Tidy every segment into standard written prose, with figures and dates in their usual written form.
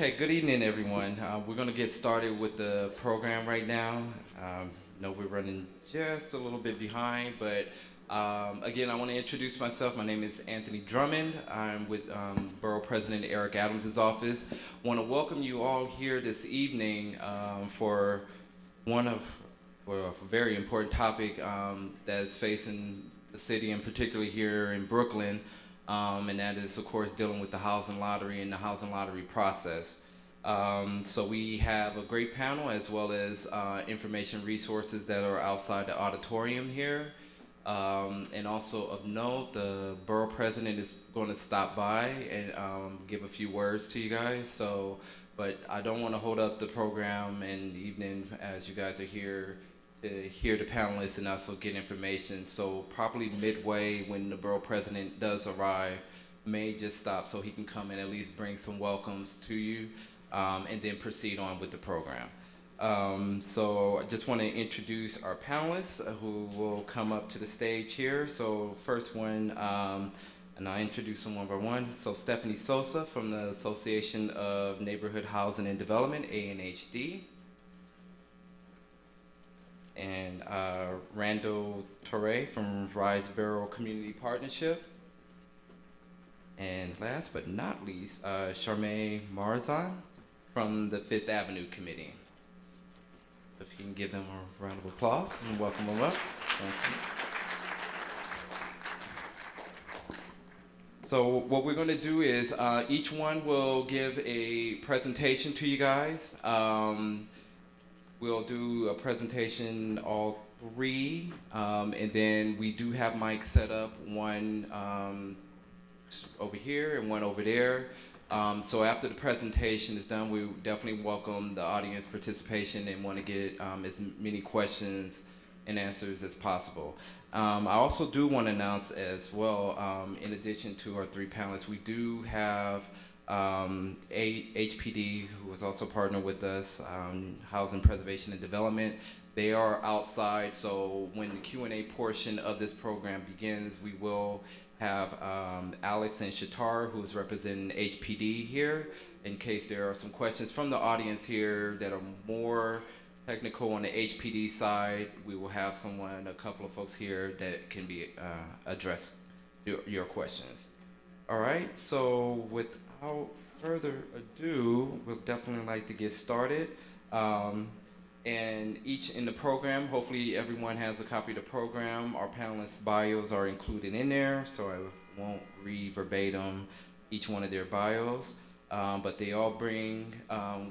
Okay, good evening, everyone. We're going to get started with the program right now. Know we're running just a little bit behind, but again, I want to introduce myself. My name is Anthony Drummond. I'm with Borough President Eric Adams' office. Want to welcome you all here this evening for a very important topic that's facing the city, and particularly here in Brooklyn. And that is, of course, dealing with the housing lottery and the housing lottery process. So we have a great panel as well as information resources that are outside the auditorium here. And also of note, the borough president is going to stop by and give a few words to you guys. So, but I don't want to hold up the program in the evening as you guys are here to hear the panelists and also get information. So probably midway when the borough president does arrive, may just stop so he can come and at least bring some welcomes to you and then proceed on with the program. So I just want to introduce our panelists who will come up to the stage here. So first one, and I introduce them one by one. So Stephanie Sosa from the Association of Neighborhood Housing and Development, ANHD. And Randall Torre from Rise Borough Community Partnership. And last but not least, Chemin from the Fifth Avenue Committee. If you can give them a round of applause and welcome them up. Thank you. So what we're going to do is each one will give a presentation to you guys. We'll do a presentation, all three, and then we do have mics set up, one over here and one over there. So after the presentation is done, we definitely welcome the audience participation and want to get as many questions and answers as possible. I also do want to announce as well, in addition to our three panelists, we do have HPD, who is also partnered with us, Housing Preservation and Development. They are outside, so when the Q&A portion of this program begins, we will have Alex and Shatar, who's representing HPD here, in case there are some questions from the audience here that are more technical on the HPD side. We will have someone, a couple of folks here that can be address your questions. All right, so without further ado, we'll definitely like to get started. And each in the program, hopefully everyone has a copy of the program. Our panelists' bios are included in there, so I won't read verbatim each one of their bios. But they all bring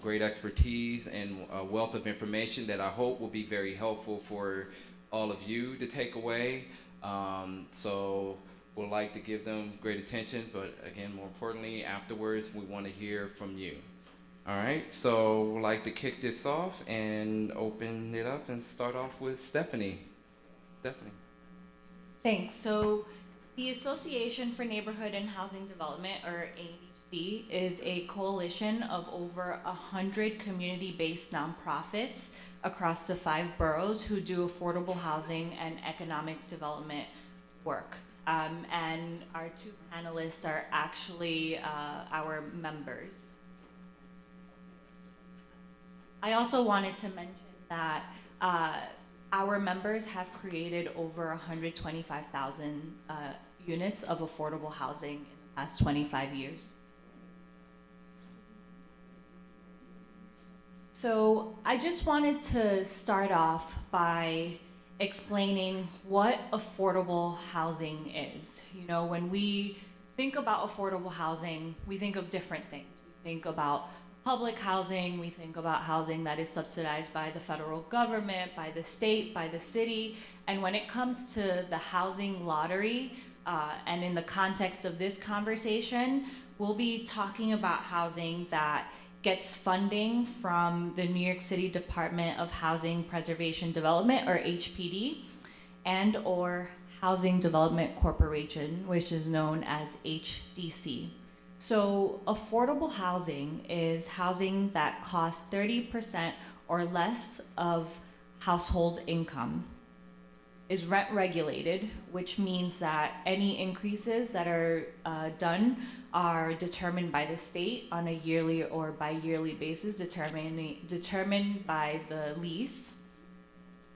great expertise and a wealth of information that I hope will be very helpful for all of you to take away. So we'd like to give them great attention, but again, more importantly, afterwards, we want to hear from you. All right, so we'd like to kick this off and open it up and start off with Stephanie. Stephanie. Thanks. So the Association for Neighborhood and Housing Development, or ANHD, is a coalition of over 100 community-based nonprofits across the 5 boroughs who do affordable housing and economic development work. And our 2 panelists are actually our members. I also wanted to mention that our members have created over 125,000 units of affordable housing in the past 25 years. So I just wanted to start off by explaining what affordable housing is. You know, when we think about affordable housing, we think of different things. We think about public housing, we think about housing that is subsidized by the federal government, by the state, by the city. And when it comes to the housing lottery, and in the context of this conversation, we'll be talking about housing that gets funding from the New York City Department of Housing Preservation Development, or HPD, and or Housing Development Corporation, which is known as HDC. So affordable housing is housing that costs 30% or less of household income. is rent regulated, which means that any increases that are done are determined by the state on a yearly or bi-yearly basis, determined by the lease.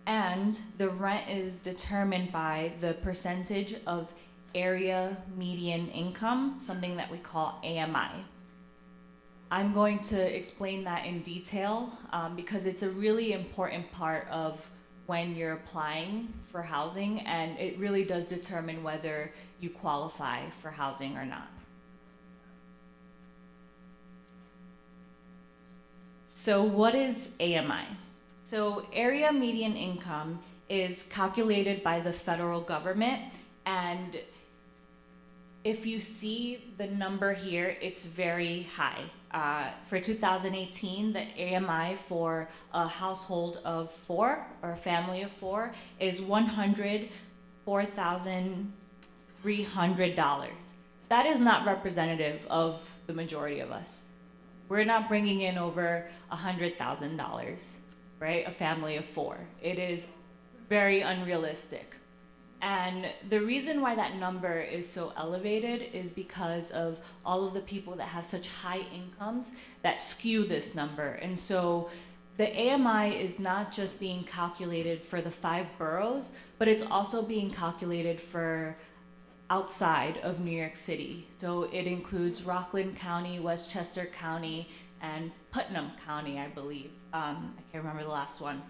And the rent is determined by the percentage of area median income, something that we call AMI. I'm going to explain that in detail because it's a really important part of when you're applying for housing, and it really does determine whether you qualify for housing or not. So what is AMI? So area median income is calculated by the federal government, and if you see the number here, it's very high. For 2018, the AMI for a household of 4 or a family of 4 is $104,300. That is not representative of the majority of us. We're not bringing in over $100,000, right? A family of 4. It is very unrealistic. And the reason why that number is so elevated is because of all of the people that have such high incomes that skew this number. And so the AMI is not just being calculated for the 5 boroughs, but it's also being calculated for outside of New York City. So it includes Rockland County, Westchester County, and Putnam County, I believe. I can't remember the last one.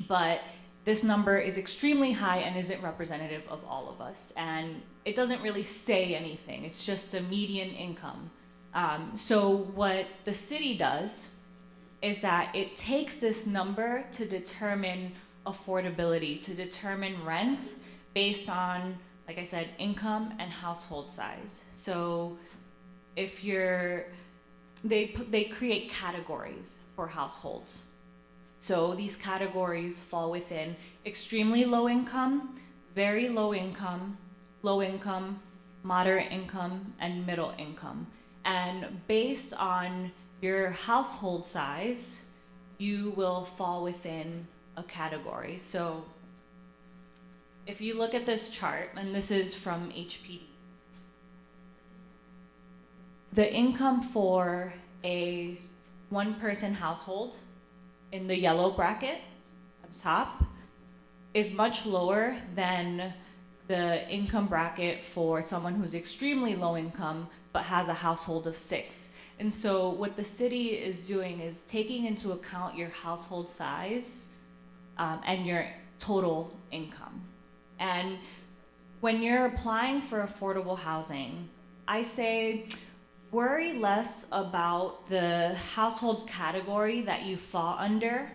But this number is extremely high and isn't representative of all of us. And it doesn't really say anything. It's just a median income. So what the city does is that it takes this number to determine affordability, to determine rents based on, like I said, income and household size. So if they create categories for households. So these categories fall within extremely low income, very low income, moderate income, and middle income. And based on your household size, you will fall within a category. So if you look at this chart, and this is from HPD, the income for a one-person household in the yellow bracket up top is much lower than the income bracket for someone who's extremely low income but has a household of 6. And so what the city is doing is taking into account your household size and your total income. And when you're applying for affordable housing, I say worry less about the household category that you fall under,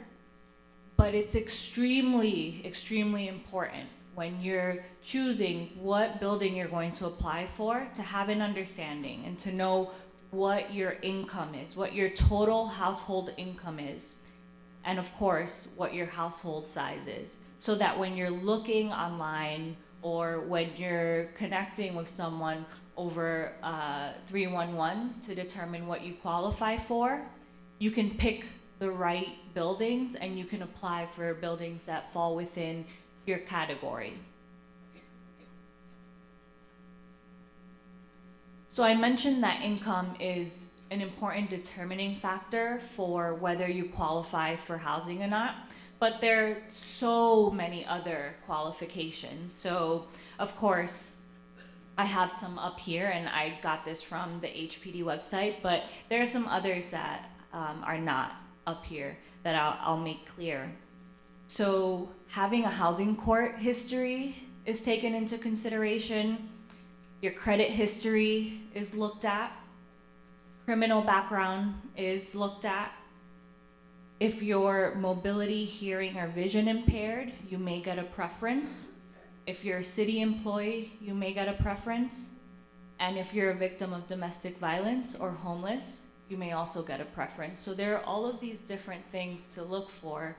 but it's extremely, extremely important when you're choosing what building you're going to apply for to have an understanding and to know what your income is, what your total household income is, and of course, what your household size is, so that when you're looking online or when you're connecting with someone over 311 to determine what you qualify for, you can pick the right buildings and you can apply for buildings that fall within your category. So I mentioned that income is an important determining factor for whether you qualify for housing or not, but there are so many other qualifications. So of course, I have some up here, and I got this from the HPD website, but there are some others that are not up here that I'll make clear. So having a housing court history is taken into consideration. Your credit history is looked at. Criminal background is looked at. If you're mobility, hearing, or vision impaired, you may get a preference. If you're a city employee, you may get a preference. And if you're a victim of domestic violence or homeless, you may also get a preference. So there are all of these different things to look for,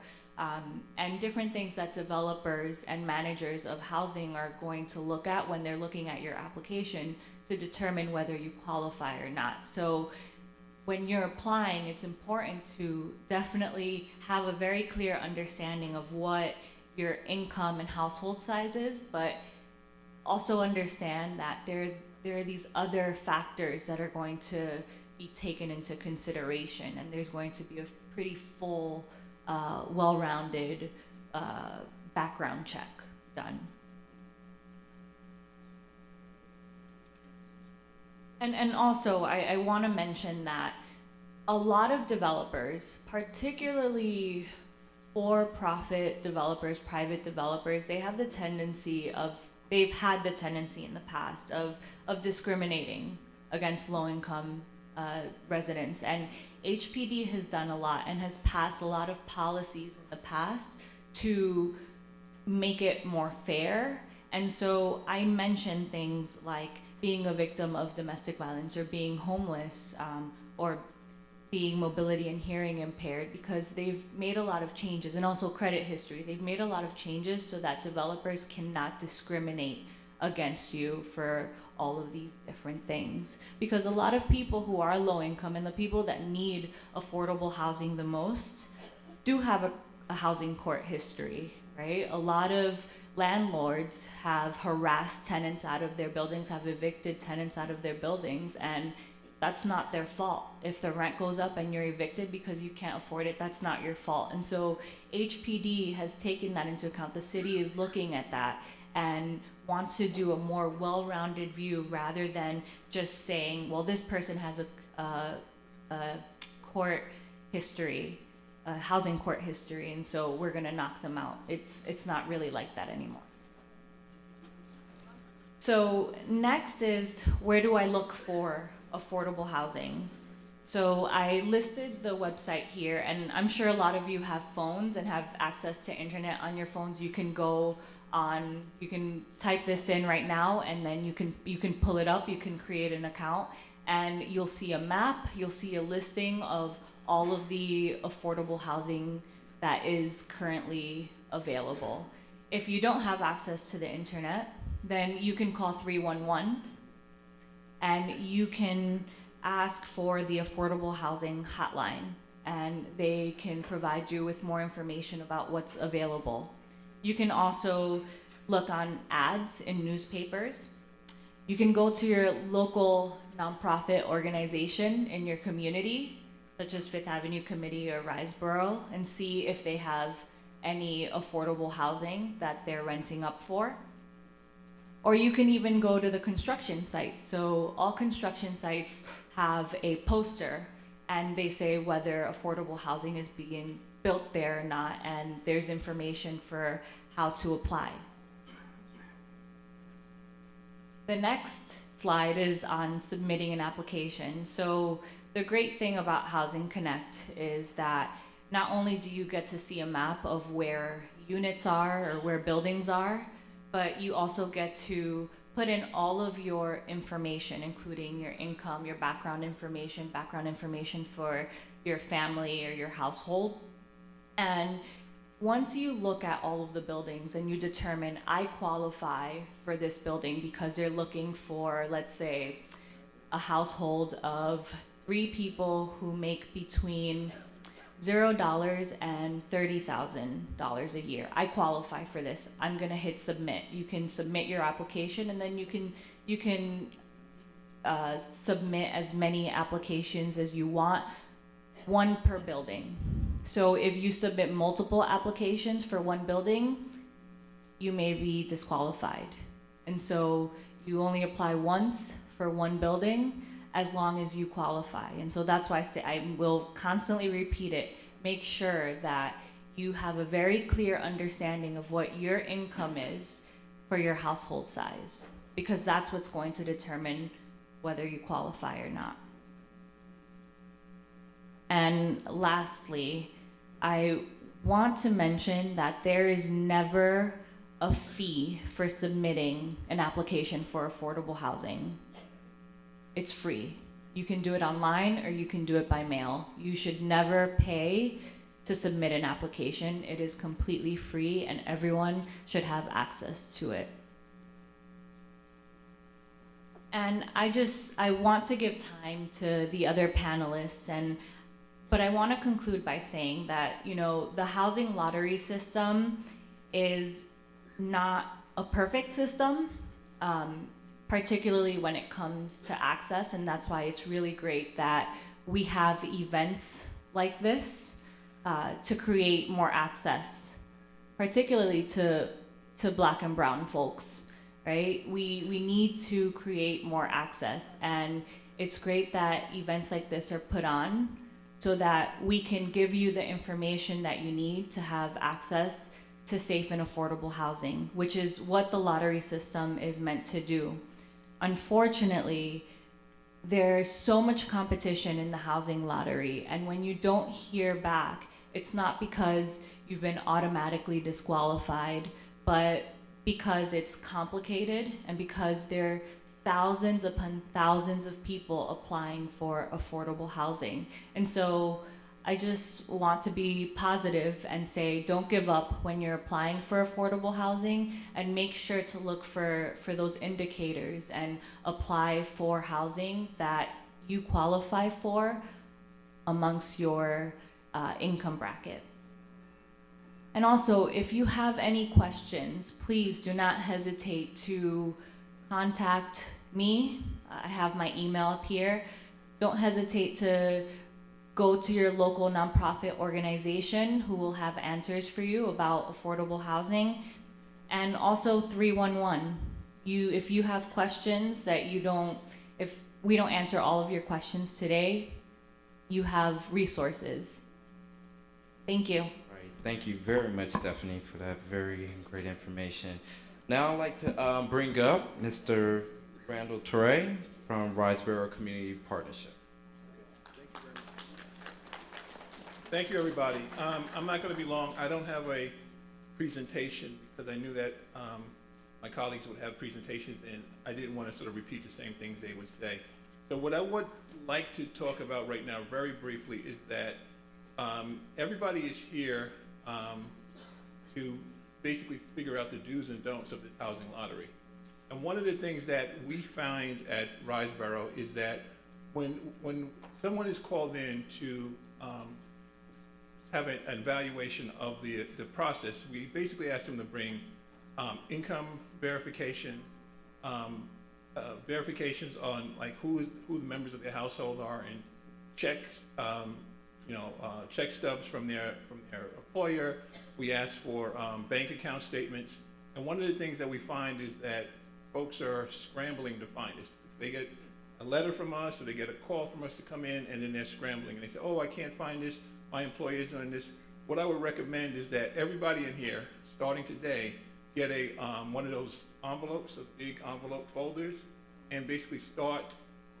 and different things that developers and managers of housing are going to look at when they're looking at your application to determine whether you qualify or not. So when you're applying, it's important to definitely have a very clear understanding of what your income and household sizes, but also understand that there are these other factors that are going to be taken into consideration, and there's going to be a pretty full, well-rounded background check done. And also, I want to mention that a lot of developers, particularly for-profit developers, private developers, they've had the tendency in the past of discriminating against low-income residents. And HPD has done a lot and has passed a lot of policies in the past to make it more fair. And so I mentioned things like being a victim of domestic violence or being homeless, or being mobility and hearing impaired, because they've made a lot of changes, and also credit history. They've made a lot of changes so that developers cannot discriminate against you for all of these different things. Because a lot of people who are low income and the people that need affordable housing the most do have a housing court history, right? A lot of landlords have harassed tenants out of their buildings, have evicted tenants out of their buildings, and that's not their fault. If the rent goes up and you're evicted because you can't afford it, that's not your fault. And so HPD has taken that into account. The city is looking at that and wants to do a more well-rounded view rather than just saying, well, this person has a court history, a housing court history, and so we're gonna knock them out. It's not really like that anymore. So next is, where do I look for affordable housing? So I listed the website here, and I'm sure a lot of you have phones and have access to internet on your phones. You can go on, you can type this in right now, and then you can pull it up, you can create an account, and you'll see a map, you'll see a listing of all of the affordable housing that is currently available. If you don't have access to the internet, then you can call 311 and you can ask for the affordable housing hotline, and they can provide you with more information about what's available. You can also look on ads in newspapers. You can go to your local nonprofit organization in your community, such as Fifth Avenue Committee or Rise Borough, and see if they have any affordable housing that they're renting up for. Or you can even go to the construction sites. So all construction sites have a poster, and they say whether affordable housing is being built there or not, and there's information for how to apply. The next slide is on submitting an application. So the great thing about Housing Connect is that not only do you get to see a map of where units are or where buildings are, but you also get to put in all of your information, including your income, your background information for your family or your household. And once you look at all of the buildings and you determine, I qualify for this building because they're looking for, let's say, a household of 3 people who make between $0 and $30,000 a year. I qualify for this. I'm gonna hit submit. You can submit your application, and then you can submit as many applications as you want, 1 per building. So if you submit multiple applications for 1 building, you may be disqualified. And so you only apply once for 1 building, as long as you qualify. And so that's why I will constantly repeat it. Make sure that you have a very clear understanding of what your income is for your household size, because that's what's going to determine whether you qualify or not. And lastly, I want to mention that there is never a fee for submitting an application for affordable housing. It's free. You can do it online or you can do it by mail. You should never pay to submit an application. It is completely free and everyone should have access to it. And I want to give time to the other panelists, but I want to conclude by saying that, the housing lottery system is not a perfect system, particularly when it comes to access, and that's why it's really great that we have events like this to create more access, particularly to Black and brown folks, right? We need to create more access, and it's great that events like this are put on so that we can give you the information that you need to have access to safe and affordable housing, which is what the lottery system is meant to do. Unfortunately, there's so much competition in the housing lottery, and when you don't hear back, it's not because you've been automatically disqualified, but because it's complicated and because there are thousands upon thousands of people applying for affordable housing. And so I just want to be positive and say, don't give up when you're applying for affordable housing, and make sure to look for those indicators and apply for housing that you qualify for amongst your income bracket. And also, if you have any questions, please do not hesitate to contact me. I have my email up here. Don't hesitate to go to your local nonprofit organization who will have answers for you about affordable housing. And also 311. If you have questions that if we don't answer all of your questions today, you have resources. Thank you. Right. Thank you very much, Stephanie, for that very great information. Now I'd like to bring up Mr. Randall Torre from Borough Community Partnership. Thank you, everybody. I'm not going to be long. I don't have a presentation because I knew that my colleagues would have presentations, and I didn't want to sort of repeat the same things they would say. So what I would like to talk about right now very briefly is that everybody is here to basically figure out the do's and don'ts of this housing lottery. And one of the things that we find at Borough is that when someone is called in to have an evaluation of the process, we basically ask them to bring income verification, verifications on like who the members of their household are, and checks, check stubs from their employer. We ask for bank account statements, and one of the things that we find is that folks are scrambling to find us. They get a letter from us, or they get a call from us to come in, and then they're scrambling, and they say, "Oh, I can't find this. My employer is doing this." What I would recommend is that everybody in here, starting today, get a one of those envelopes, those big envelope folders, and basically start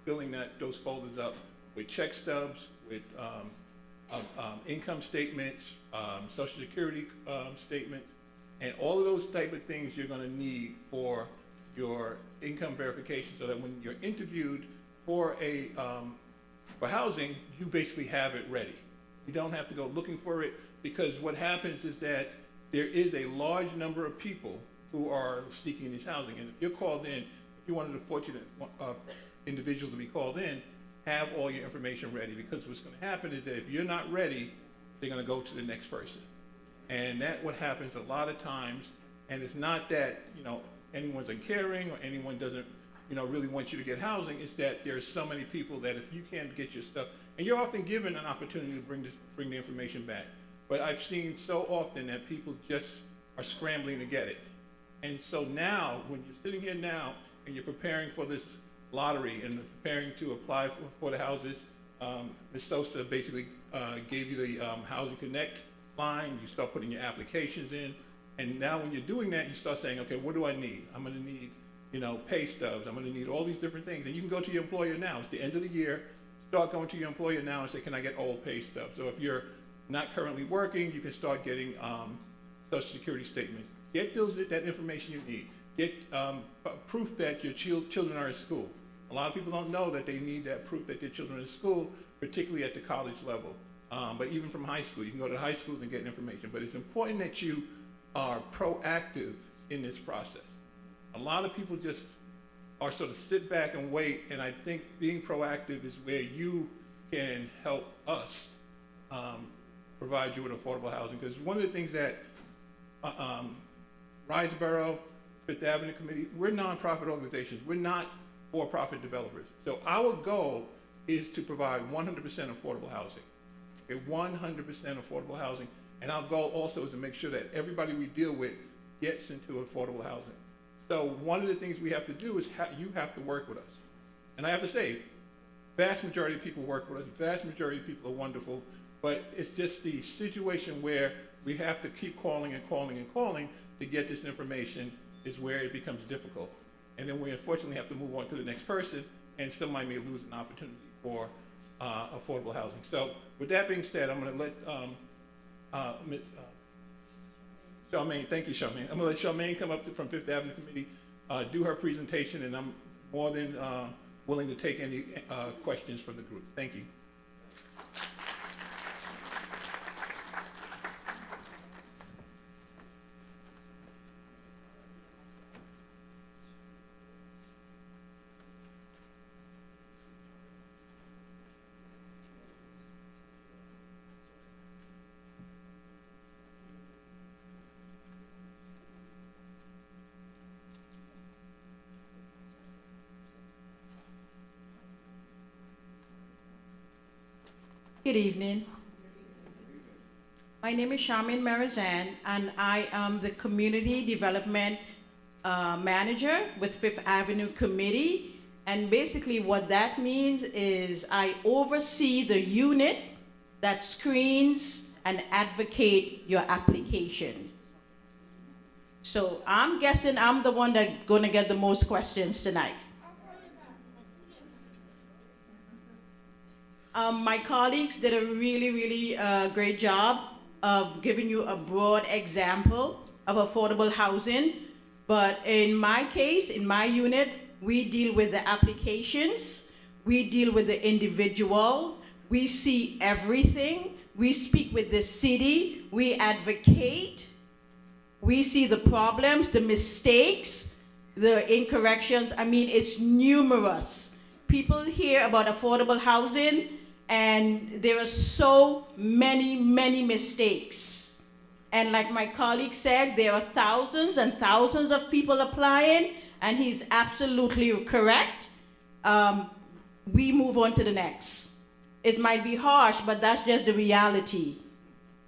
filling those folders up with check stubs, with income statements, Social Security statements, and all of those type of things you're going to need for your income verification, so that when you're interviewed for for housing, you basically have it ready. You don't have to go looking for it, because what happens is that there is a large number of people who are seeking this housing. And if you're called in, if you're one of the fortunate individuals to be called in, have all your information ready, because what's going to happen is that if you're not ready, they're going to go to the next person. And that's what happens a lot of times. And it's not that, anyone's uncaring or anyone doesn't, really want you to get housing. It's that there's so many people that if you can't get your stuff, and you're often given an opportunity to bring the information back. But I've seen so often that people just are scrambling to get it. And so now, when you're sitting here now and you're preparing for this lottery and preparing to apply for the houses, Ms. Sosa basically gave you the Housing Connect line. You start putting your applications in. And now when you're doing that, you start saying, okay, what do I need? I'm going to need, pay stubs. I'm going to need all these different things. And you can go to your employer now. It's the end of the year. Start going to your employer now and say, can I get all pay stubs? So if you're not currently working, you can start getting Social Security statements. Get that information you need. Get proof that your children are in school. A lot of people don't know that they need that proof that their children are in school, particularly at the college level. But even from high school, you can go to high schools and get information. But it's important that you are proactive in this process. A lot of people just are sort of sit back and wait, and I think being proactive is where you can help us provide you with affordable housing. Because one of the things that Rise Borough, Fifth Avenue Committee, we're nonprofit organizations. We're not for-profit developers. So our goal is to provide 100% affordable housing. Okay, 100% affordable housing. And our goal also is to make sure that everybody we deal with gets into affordable housing. So one of the things we have to do is you have to work with us. And I have to say, vast majority of people work with us, vast majority of people are wonderful, but it's just the situation where we have to keep calling and calling and calling to get this information is where it becomes difficult. And then we unfortunately have to move on to the next person, and somebody may lose an opportunity for affordable housing. So with that being said, I'm going to let Ms. Chemin, thank you, Chemin. I'm going to let Chemin come up from Fifth Avenue Committee, do her presentation, and I'm more than willing to take any questions from the group. Thank you. Good evening. My name is Chemin and I am the Community Development Manager with Fifth Avenue Committee. And basically what that means is I oversee the unit that screens and advocate your applications. So I'm guessing I'm the one that's gonna get the most questions tonight. My colleagues did a really great job of giving you a broad example of affordable housing. But in my case, in my unit, we deal with the applications, we deal with the individual, we see everything, we speak with the city, we advocate, we see the problems, the mistakes, the incorrections. I mean, it's numerous. People hear about affordable housing, and there are so many mistakes. And like my colleague said, there are thousands and thousands of people applying, and he's absolutely correct. We move on to the next. It might be harsh, but that's just the reality.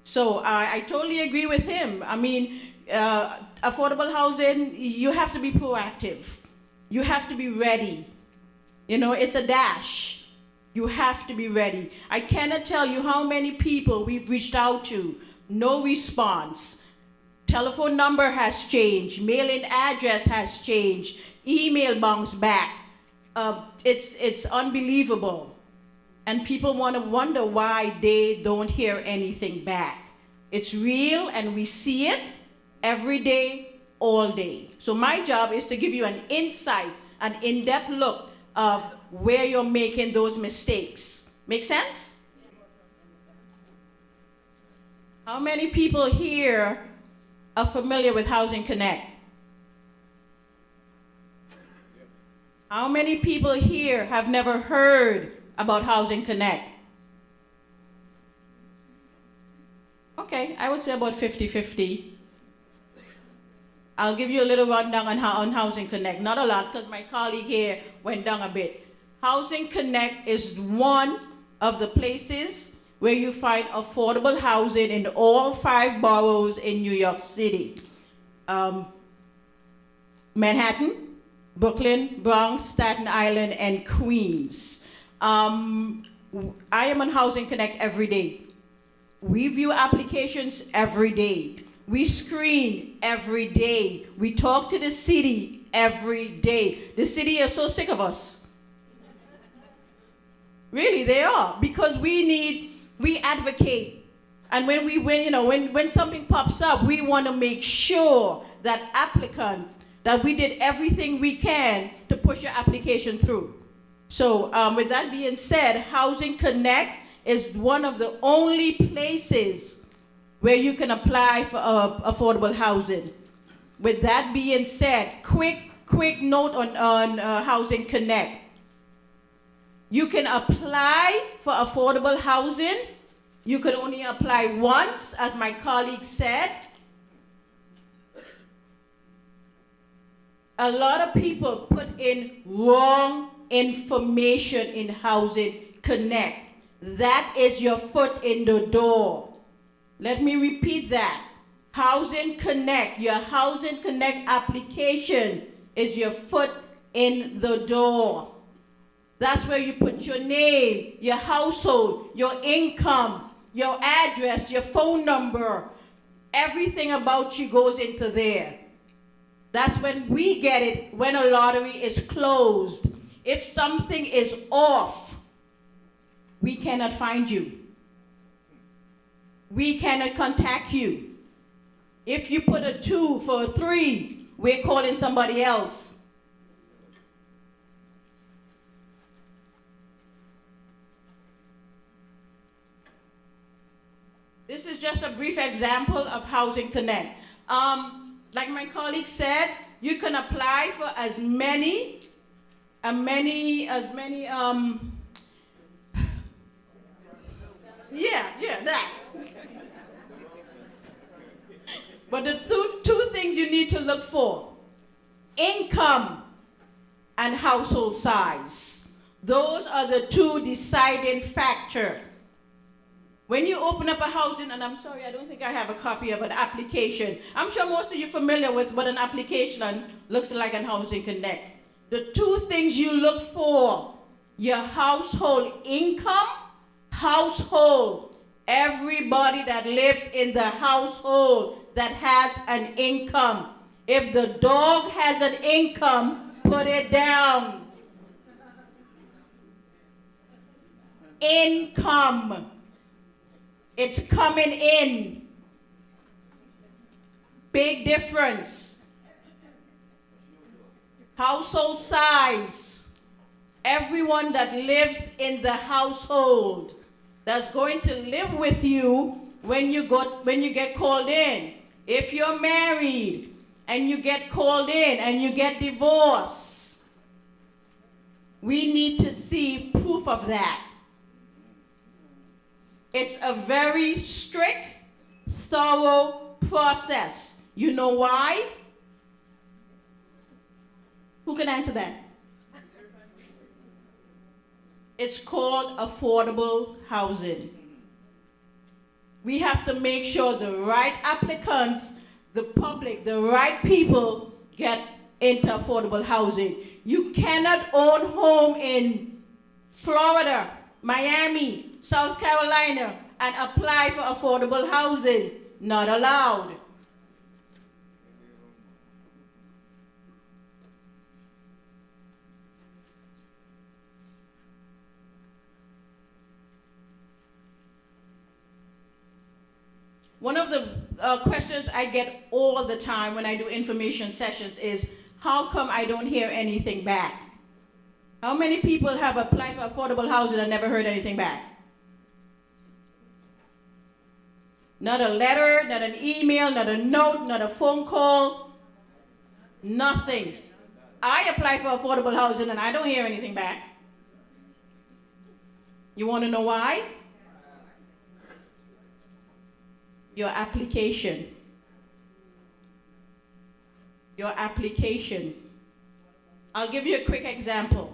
So I totally agree with him. I mean, affordable housing, you have to be proactive. You have to be ready. You know, it's a dash. You have to be ready. I cannot tell you how many people we've reached out to, no response. Telephone number has changed, mailing address has changed, email bounced back. It's unbelievable. And people want to wonder why they don't hear anything back. It's real, and we see it every day, all day. So my job is to give you an insight, an in-depth look of where you're making those mistakes. Make sense? How many people here are familiar with Housing Connect? How many people here have never heard about Housing Connect? Okay, I would say about 50-50. I'll give you a little rundown on Housing Connect. Not a lot, because my colleague here went down a bit. Housing Connect is one of the places where you find affordable housing in all 5 boroughs in New York City. Manhattan, Brooklyn, Bronx, Staten Island, and Queens. I am on Housing Connect every day. We view applications every day. We screen every day. We talk to the city every day. The city is so sick of us. Really, they are, because we advocate. And when something pops up, we want to make sure that applicant, that we did everything we can to push your application through. So with that being said, Housing Connect is one of the only places where you can apply for affordable housing. With that being said, quick note on Housing Connect. You can apply for affordable housing. You can only apply once, as my colleague said. A lot of people put in wrong information in Housing Connect. That is your foot in the door. Let me repeat that. Housing Connect, your Housing Connect application is your foot in the door. That's where you put your name, your household, your income, your address, your phone number. Everything about you goes into there. That's when we get it, when a lottery is closed. If something is off, we cannot find you. We cannot contact you. If you put a 2 for a 3, we're calling somebody else. This is just a brief example of Housing Connect. Like my colleague said, you can apply for as many, that. But the two things you need to look for: income and household size. Those are the two deciding factors. When you open up a housing, and I'm sorry, I don't think I have a copy of an application. I'm sure most of you are familiar with what an application looks like in Housing Connect. The two things you look for: your household income, household, everybody that lives in the household that has an income. If the dog has an income, put it down. Income. It's coming in. Big difference. Household size. Everyone that lives in the household that's going to live with you when you get called in. If you're married and you get called in and you get divorced, we need to see proof of that. It's a very strict, thorough process. You know why? Who can answer that? It's called affordable housing. We have to make sure the right applicants, the public, the right people get into affordable housing. You cannot own home in Florida, Miami, South Carolina, and apply for affordable housing. Not allowed. One of the questions I get all the time when I do information sessions is, how come I don't hear anything back? How many people have applied for affordable housing and never heard anything back? Not a letter, not an email, not a note, not a phone call, nothing. I apply for affordable housing and I don't hear anything back. You want to know why? Your application. Your application. I'll give you a quick example.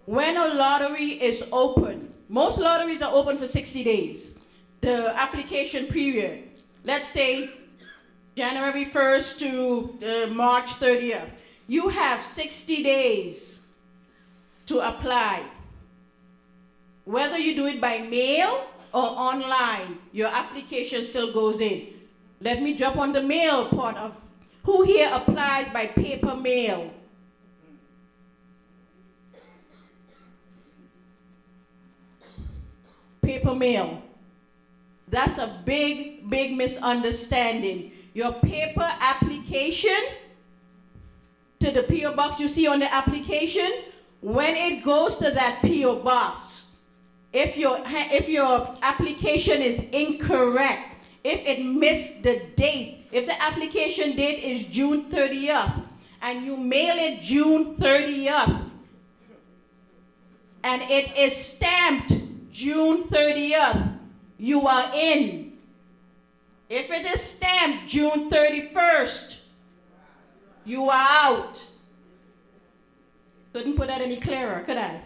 When a lottery is open, most lotteries are open for 60 days. The application period, let's say January 1st to March 30th. You have 60 days to apply. Whether you do it by mail or online, your application still goes in. Let me jump on the mail part of who here applies by paper mail. Paper mail. That's a big, big misunderstanding. Your paper application to the P.O. box you see on the application, when it goes to that P.O. box, if your application is incorrect, if it missed the date, if the application date is June 30th, and you mail it June 30th, and it is stamped June 30th, you are in. If it is stamped June 31st, you are out. Couldn't put that any clearer, could I?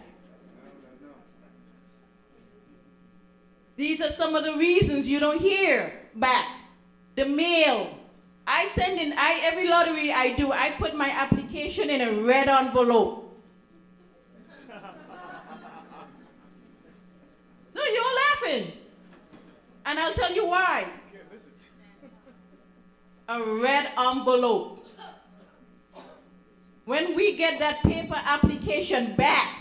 These are some of the reasons you don't hear back. The mail. I send in, every lottery I do, I put my application in a red envelope. No, you're laughing. And I'll tell you why. A red envelope. When we get that paper application back,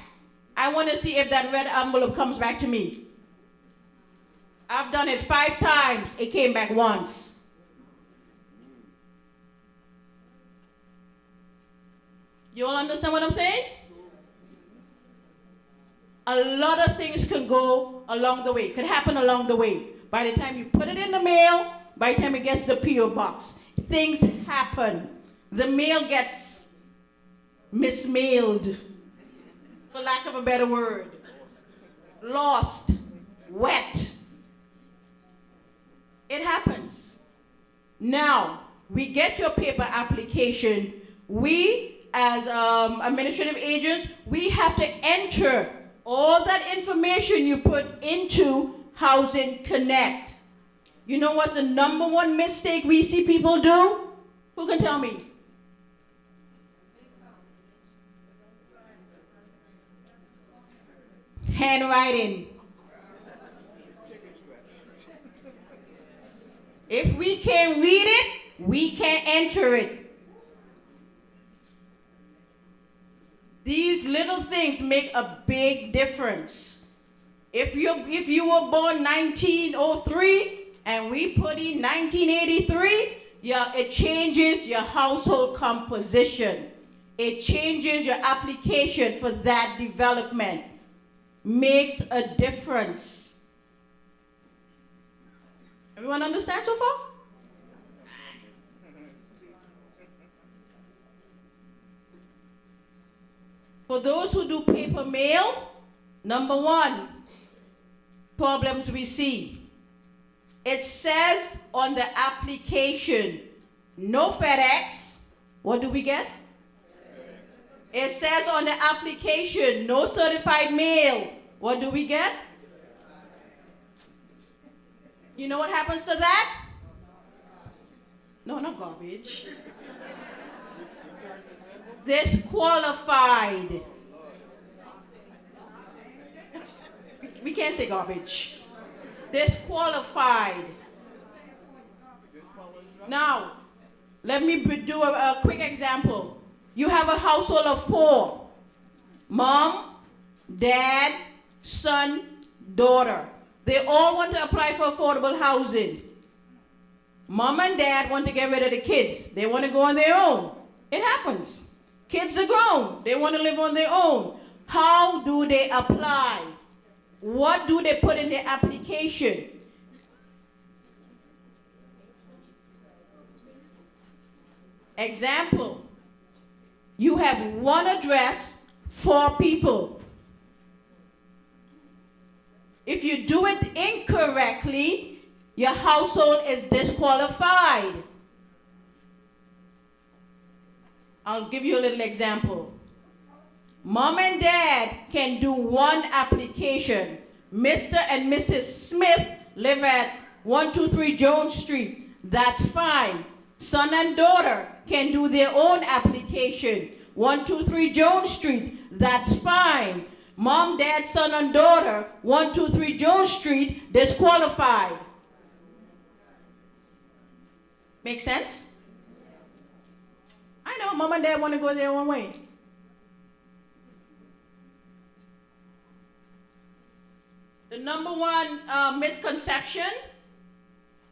I want to see if that red envelope comes back to me. I've done it 5 times. It came back once. You all understand what I'm saying? A lot of things could go along the way, could happen along the way. By the time you put it in the mail, by the time it gets to the P.O. box, things happen. The mail gets mismailed, for lack of a better word. Lost, wet. It happens. Now, we get your paper application. We, as administrative agents, we have to enter all that information you put into Housing Connect. You know what's the number one mistake we see people do? Who can tell me? Handwriting. If we can't read it, we can't enter it. These little things make a big difference. If you were born 1903 and we put in 1983, yeah, it changes your household composition. It changes your application for that development. Makes a difference. Everyone understand so far? For those who do paper mail, number one, problems we see. It says on the application, no FedEx. What do we get? It says on the application, no certified mail. What do we get? You know what happens to that? No, not garbage. Disqualified. We can't say garbage. Disqualified. Now, let me do a quick example. You have a household of 4. Mom, dad, son, daughter. They all want to apply for affordable housing. Mom and dad want to get rid of the kids. They want to go on their own. It happens. Kids are grown. They want to live on their own. How do they apply? What do they put in their application? Example. You have one address, 4 people. If you do it incorrectly, your household is disqualified. I'll give you a little example. Mom and dad can do one application. Mr. and Mrs. Smith live at 123 Jones Street. That's fine. Son and daughter can do their own application. 123 Jones Street. That's fine. Mom, dad, son, and daughter, 123 Jones Street, disqualified. Make sense? I know mom and dad want to go their own way. The number one misconception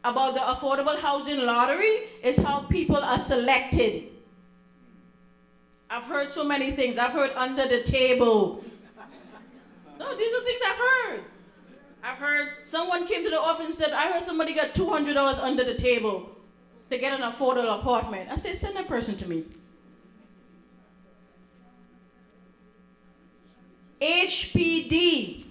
about the affordable housing lottery is how people are selected. I've heard so many things. I've heard under the table. No, these are things I've heard. I've heard someone came to the office and said, I heard somebody got $200 under the table to get an affordable apartment. I said, send that person to me. HPD,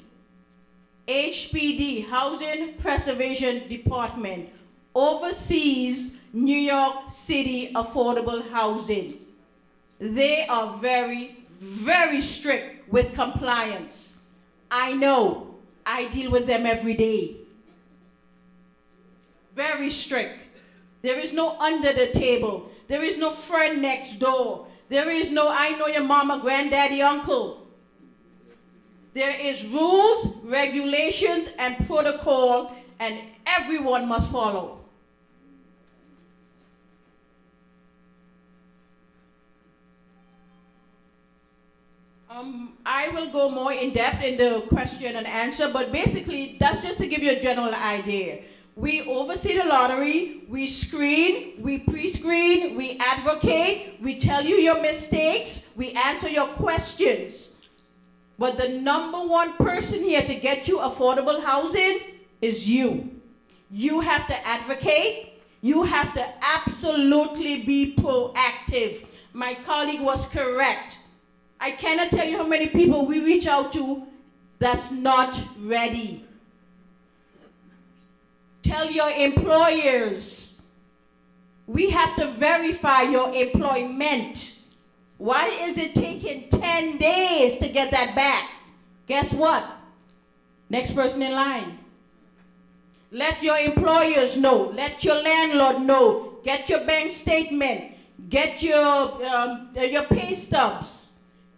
Housing Preservation Department, oversees New York City affordable housing. They are very, very strict with compliance. I know, I deal with them every day. Very strict. There is no under the table. There is no friend next door. There is no I know your mama, granddaddy, uncle. There is rules, regulations, and protocol, and everyone must follow. I will go more in depth in the question and answer, but basically that's just to give you a general idea. We oversee the lottery, we screen, we pre-screen, we advocate, we tell you your mistakes, we answer your questions. But the number one person here to get you affordable housing is you. You have to advocate, you have to absolutely be proactive. My colleague was correct. I cannot tell you how many people we reach out to that's not ready. Tell your employers. We have to verify your employment. Why is it taking 10 days to get that back? Guess what? Next person in line. Let your employers know. Let your landlord know. Get your bank statement. Get your pay stubs.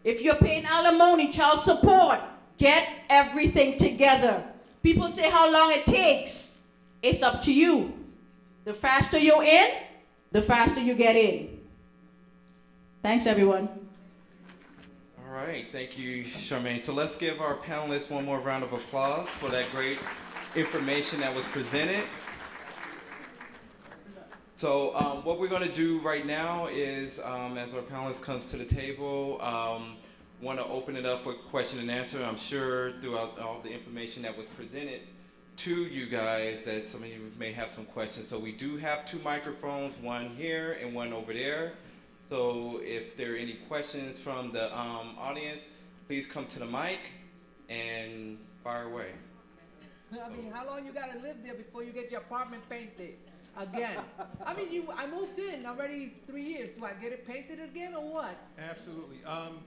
If you're paying alimony, child support, get everything together. People say how long it takes. It's up to you. The faster you're in, the faster you get in. Thanks, everyone. All right, thank you, Charmaine. So let's give our panelists one more round of applause for that great information that was presented. So what we're going to do right now is, as our panelist comes to the table, want to open it up for question and answer. I'm sure throughout all the information that was presented to you guys that some of you may have some questions. So we do have 2 microphones, one here and one over there. So if there are any questions from the audience, please come to the mic and fire away. I mean, how long you gotta live there before you get your apartment painted again? I mean, I moved in already 3 years. Do I get it painted again or what? Absolutely. I'm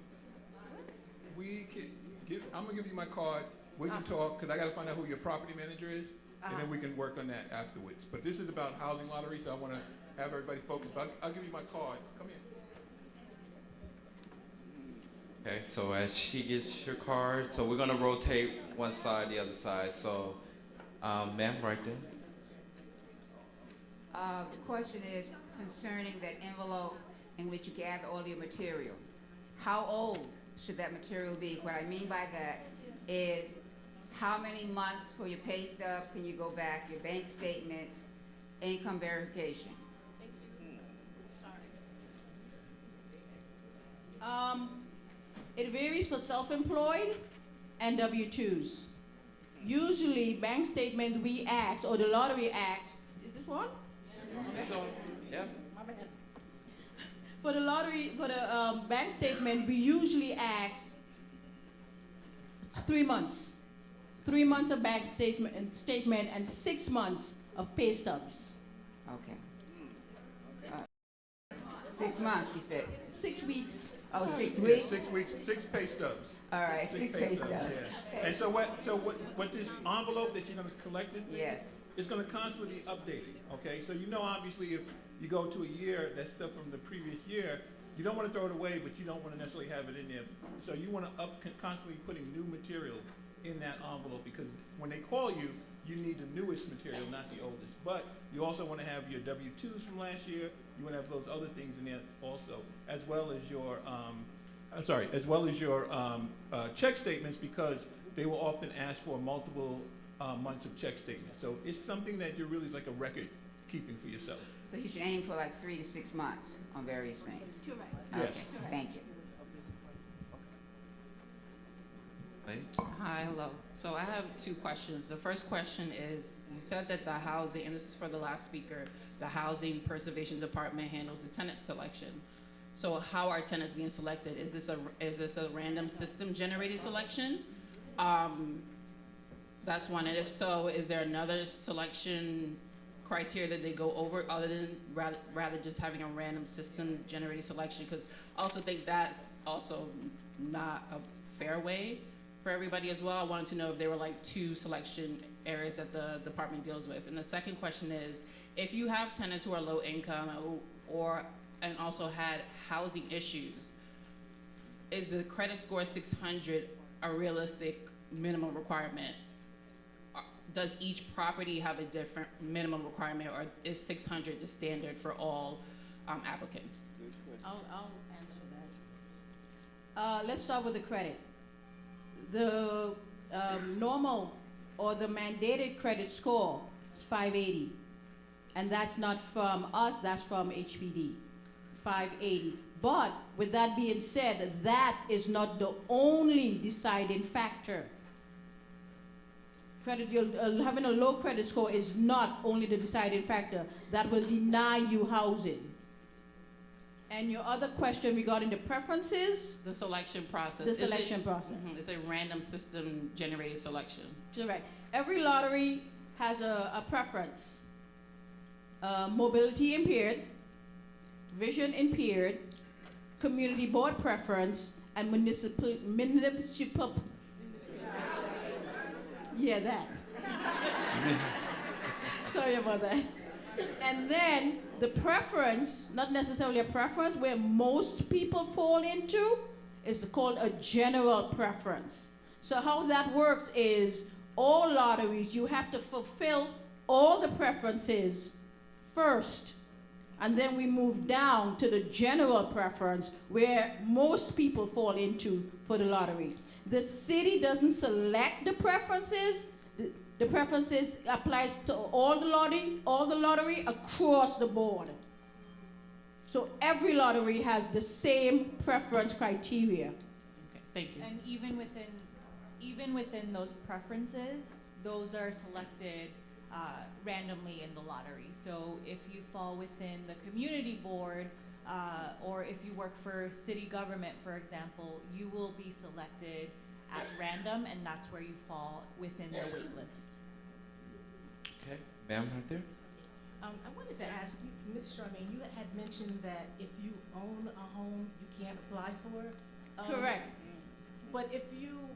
gonna give you my card. We can talk, because I gotta find out who your property manager is, and then we can work on that afterwards. But this is about housing lottery, so I wanna have everybody focus. But I'll give you my card. Come here. Okay, so as she gets your card, so we're gonna rotate one side, the other side. So, ma'am, right there. The question is concerning that envelope in which you gather all your material. How old should that material be? What I mean by that is how many months for your pay stubs can you go back, your bank statements, income verification? It varies for self-employed and W-2s. Usually, bank statement we ask, or the lottery asks, is this one? Yeah. My bad. For the bank statement, we usually ask 3 months. 3 months of bank statement and 6 months of pay stubs. Okay. 6 months, you said? 6 weeks. Oh, Sorry. 6 weeks? 6 weeks, 6 pay stubs. All right, 6 pay stubs. Yeah. And so what this envelope that you're gonna collect it? Yes. It's gonna constantly be updated, okay? So you know, obviously, if you go to a year, that stuff from the previous year, you don't wanna throw it away, but you don't wanna necessarily have it in there. So you wanna constantly putting new material in that envelope, because when they call you, you need the newest material, not the oldest. But you also wanna have your W-2s from last year, you wanna have those other things in there also, as well as your, check statements, because they will often ask for multiple months of check statements. So it's something that you're really like a record keeping for yourself. So you should aim for like 3 to 6 months on various things. Correct. Yes. Okay, thank you. Hi, hello. So I have 2 questions. The first question is, you said that the housing, and this is for the last speaker, the Housing Preservation Department handles the tenant selection. So how are tenants being selected? Is this a random system generated selection? That's one. And if so, is there another selection criteria that they go over other than rather just having a random system generating selection? Because I also think that's also not a fair way for everybody as well. I wanted to know if there were like 2 selection areas that the department deals with. And the second question is, if you have tenants who are low income and also had housing issues, is the credit score 600 a realistic minimum requirement? Does each property have a different minimum requirement, or is 600 the standard for all applicants? I'll answer that. Let's start with the credit. The normal or the mandated credit score is 580. And that's not from us, that's from HPD, 580. But with that being said, that is not the only deciding factor. Having a low credit score is not only the deciding factor that will deny you housing. And your other question regarding the preferences? The selection process. The selection process. It's a random system generated selection. Correct. Every lottery has a preference. Mobility impaired, vision impaired, community board preference, and municipal. Yeah, that. Sorry about that. And then the preference, not necessarily a preference, where most people fall into, is called a general preference. So how that works is all lotteries, you have to fulfill all the preferences first, and then we move down to the general preference where most people fall into for the lottery. The city doesn't select the preferences. The preferences applies to all the lottery across the board. So every lottery has the same preference criteria. Okay, thank you. And even within those preferences, those are selected randomly in the lottery. So if you fall within the community board, or if you work for city government, for example, you will be selected at random, and that's where you fall within the wait list. Okay, ma'am, right there. I wanted to ask you, Ms. Charmaine, you had mentioned that if you own a home, you can't apply for it. Correct. But if you...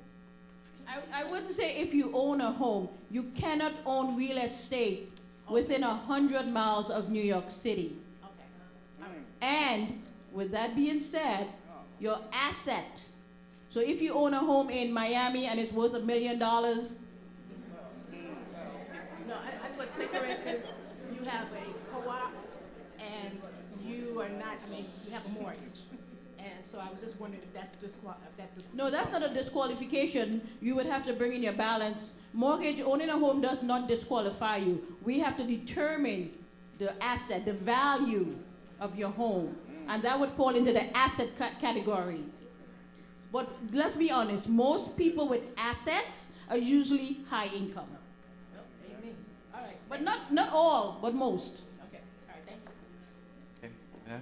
I wouldn't say if you own a home. You cannot own real estate within 100 miles of New York City. Okay. All right. And with that being said, your asset. So if you own a home in Miami and it's worth $1 million, No, I would say, for instance, you have a co-op and you are not, you have a mortgage. And so I was just wondering if that's no, that's not a disqualification. You would have to bring in your balance. Mortgage, owning a home does not disqualify you. We have to determine the asset, the value of your home. And that would fall into the asset category. But let's be honest, most people with assets are usually high income. Well, amen. All right. But not all, but most. Okay. All right. Thank you. Okay, ma'am.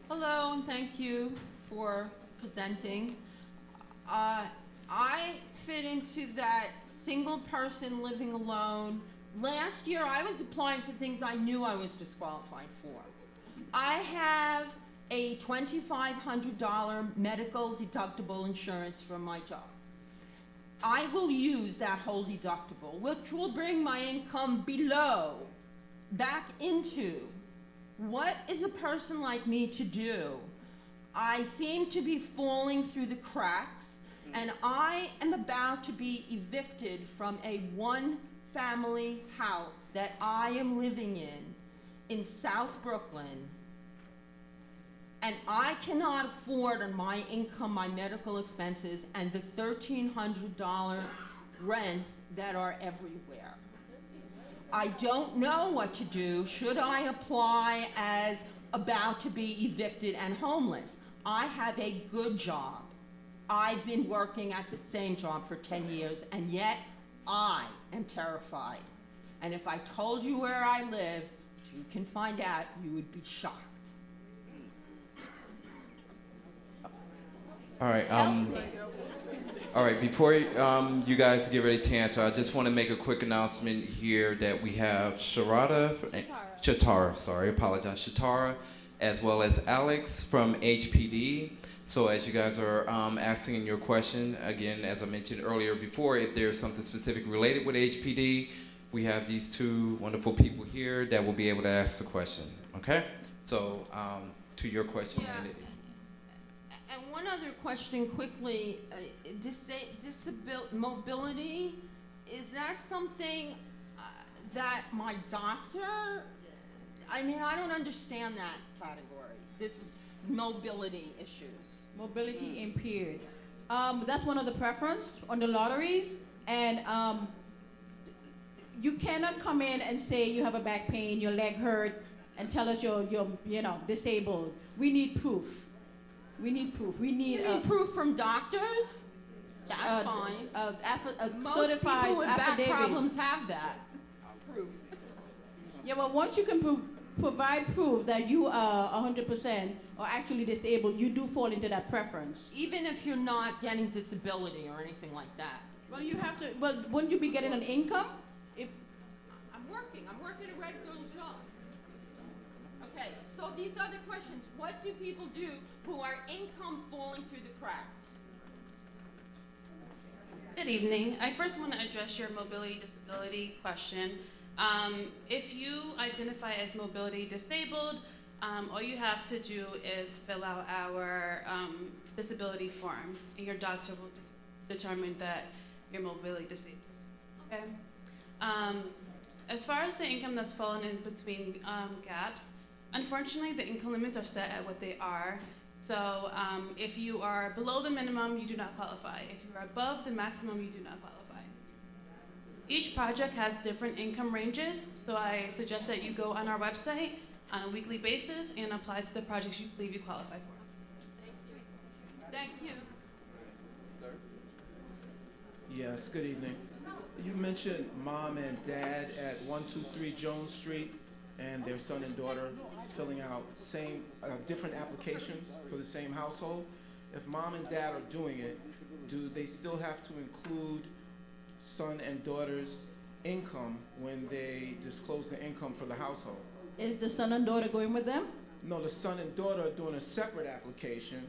Hello, and thank you for presenting. I fit into that single person living alone. Last year, I was applying for things I knew I was disqualified for. I have a $2,500 medical deductible insurance from my job. I will use that whole deductible, which will bring my income back into. What is a person like me to do? I seem to be falling through the cracks, and I am about to be evicted from a one-family house that I am living in South Brooklyn. And I cannot afford on my income my medical expenses and the $1,300 rents that are everywhere. I don't know what to do. Should I apply as about to be evicted and homeless? I have a good job. I've been working at the same job for 10 years, and yet I am terrified. And if I told you where I live, you can find out, you would be shocked. All right. All right, before you guys get ready to answer, I just want to make a quick announcement here that we have Shatara, as well as Alex from HPD. So as you guys are asking your question, again, as I mentioned earlier before, if there's something specific related with HPD, we have these two wonderful people here that will be able to ask the question, okay? So to your question, Yeah. And one other question quickly, mobility, is that something that my doctor, I mean, I don't understand that category, this mobility issues. Mobility impaired. That's one of the preference on the lotteries, and you cannot come in and say you have a back pain, your leg hurt, and tell us you're disabled. We need proof. We need proof. We need, You need proof from doctors? That's fine. Most Certified people with back problems have that proof. Yeah, well, once you can provide proof that you are 100% or actually disabled, you do fall into that preference. Even if you're not getting disability or anything like that. Well, you have to. Well, wouldn't you be getting an income? If I'm working a regular job. Okay, so these other questions, what do people do who are income falling through the cracks? Good evening. I first want to address your mobility disability question. If you identify as mobility disabled, all you have to do is fill out our disability form, and your doctor will determine that you're mobility disabled. Okay. As far as the income that's fallen in between gaps, unfortunately, the income limits are set at what they are. So if you are below the minimum, you do not qualify. If you are above the maximum, you do not qualify. Each project has different income ranges, so I suggest that you go on our website on a weekly basis and apply to the projects you believe you qualify for. Thank you. Yes, good evening. You mentioned mom and dad at 123 Jones Street and their son and daughter filling out different applications for the same household. If mom and dad are doing it, do they still have to include son and daughter's income when they disclose the income for the household? is the son and daughter going with them? No, the son and daughter are doing a separate application.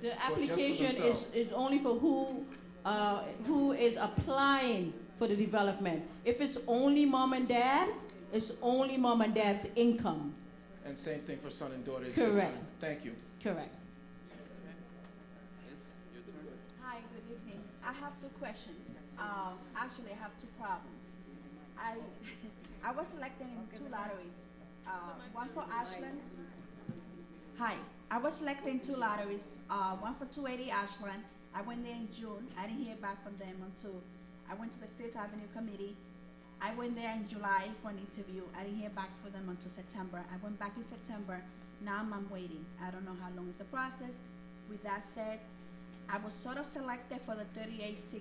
The just for application themselves. is only for who is applying for the development. If it's only mom and dad, it's only mom and dad's income. And same thing for son and daughter. It's Correct. just son. Thank you. Correct. Hi, good evening. I have two questions. Actually, I have two problems. I was selected in two lotteries. One for Ashland. Hi, I was selected in two lotteries. One for 280 Ashland. I went there in June. I didn't hear back from them until I went to the Fifth Avenue Committee. I went there in July for an interview. I didn't hear back from them until September. I went back in September. Now I'm waiting. I don't know how long is the process. With that said, I was sort of selected for the 38-6,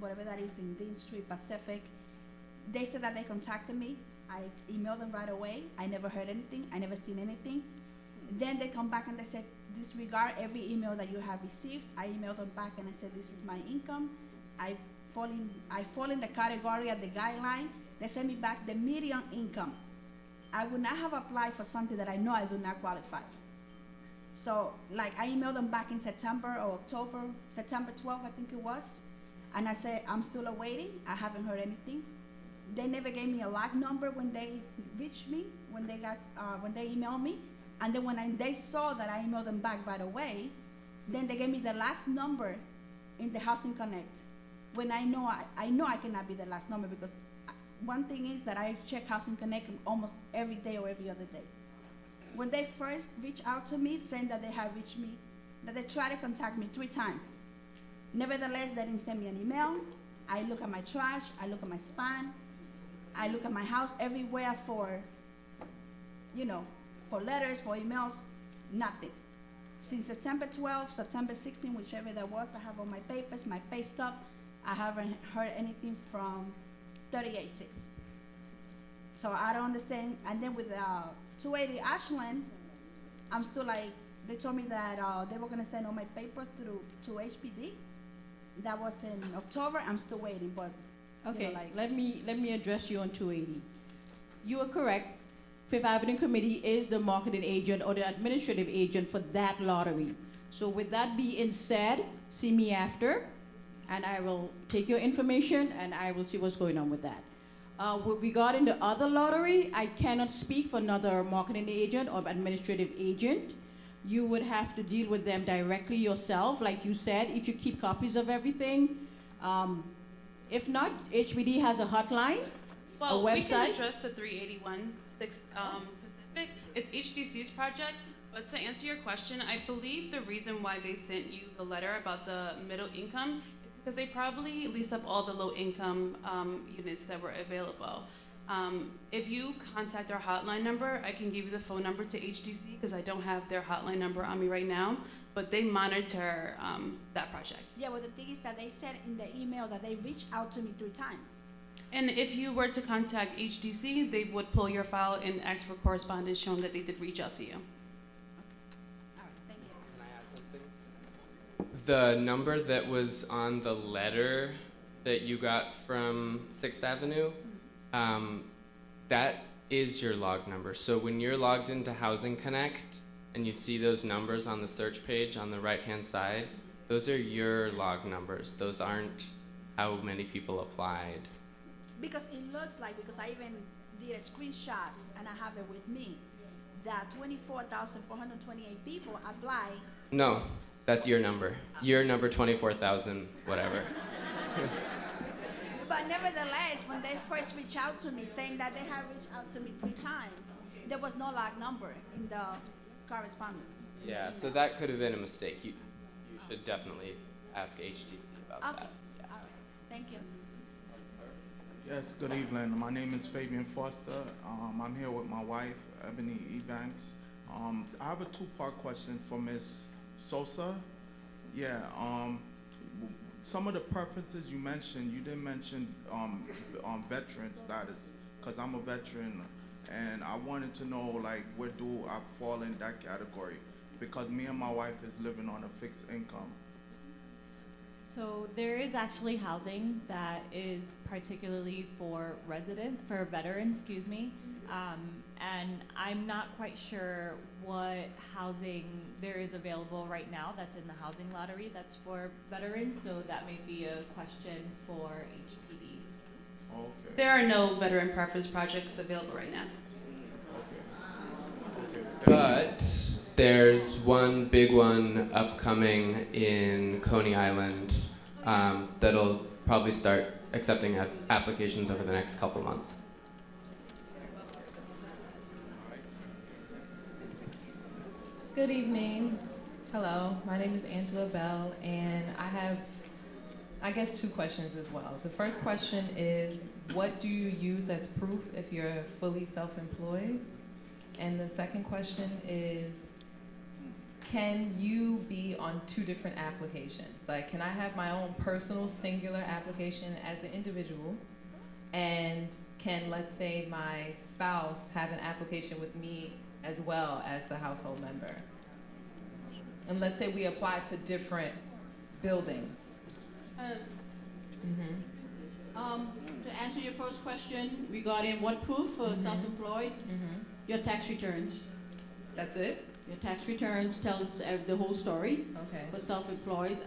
whatever that is in Dean Street, Pacific. They said that they contacted me. I emailed them right away. I never heard anything. I never seen anything. Then they come back and they said, disregard every email that you have received. I emailed them back and I said, this is my income. I fall in the category of the guideline. They sent me back the median income. I would not have applied for something that I know I do not qualify. So, like, I emailed them back in September or October, September 12th, I think it was. And I said, I'm still awaiting. I haven't heard anything. They never gave me a lock number when they reached me, when they emailed me. And then when they saw that I emailed them back right away, then they gave me the last number in the Housing Connect. When I know I cannot be the last number, because one thing is that I check Housing Connect almost every day or every other day. When they first reached out to me, saying that they have reached me, that they tried to contact me 3 times. Nevertheless, they didn't send me an email. I look at my trash, I look at my spam, I look at my house everywhere for letters, for emails, nothing. Since September 12th, September 16th, whichever that was, I have all my papers, my pay stub. I haven't heard anything from 38-6. So I don't understand. And then with 280 Ashland, I'm still like, they told me that they were gonna send all my papers to HPD. That was in October. I'm still waiting, but Okay, like- let me address you on 280. You are correct. Fifth Avenue Committee is the marketing agent or the administrative agent for that lottery. So with that being said, see me after, and I will take your information and I will see what's going on with that. Regarding the other lottery, I cannot speak for another marketing agent or administrative agent. You would have to deal with them directly yourself, like you said, if you keep copies of everything. If not, HBD has a hotline, Well, a we website. can address the 381 Pacific. It's HDC's project, but to answer your question, I believe the reason why they sent you the letter about the middle income is because they probably leased up all the low income units that were available. If you contact our hotline number, I can give you the phone number to HDC because I don't have their hotline number on me right now, but they monitor that project. yeah, well, the thing is that they said in the email that they reached out to me 3 times. And if you were to contact HDC, they would pull your file and ask for correspondence showing that they did reach out to you. All right, thank you. Can I add something? The number that was on the letter that you got from 6th Avenue, that is your log number. So when you're logged into Housing Connect and you see those numbers on the search page on the right-hand side, those are your log numbers. Those aren't how many people applied. Because it looks like, because I even did a screenshot and I have it with me, that 24,428 people apply. No, that's your number. Your number 24,000, whatever. But nevertheless, when they first reached out to me, saying that they have reached out to me 3 times, there was no log number in the correspondence. Yeah, so that could have been a mistake. You should definitely ask HTC about Okay, that. Yeah. all right, thank you. Yes, good evening. My name is Fabian Foster. I'm here with my wife, Ebony Ebanks. I have a 2-part question for Ms. Sosa. Yeah, some of the preferences you mentioned, you didn't mention veteran status, because I'm a veteran, and I wanted to know, like, where do I fall in that category? Because me and my wife is living on a fixed income. So there is actually housing that is particularly for veterans, and I'm not quite sure what housing there is available right now that's in the housing lottery that's for veterans, so that may be a question for HPD. Okay. There are no veteran preference projects available right now. But there's one big one upcoming in Coney Island that'll probably start accepting applications over the next couple months. Good evening. Hello, my name is Angela Bell, and I have, I guess, 2 questions as well. The first question is, what do you use as proof if you're fully self-employed? And the second question is, can you be on 2 different applications? Like, can I have my own personal singular application as an individual? And can, let's say, my spouse have an application with me as well as the household member? And let's say we apply to different buildings. To answer your first question regarding what proof for self-employed, your tax returns. That's it? Your tax returns tells the whole story. Okay. For self-employed,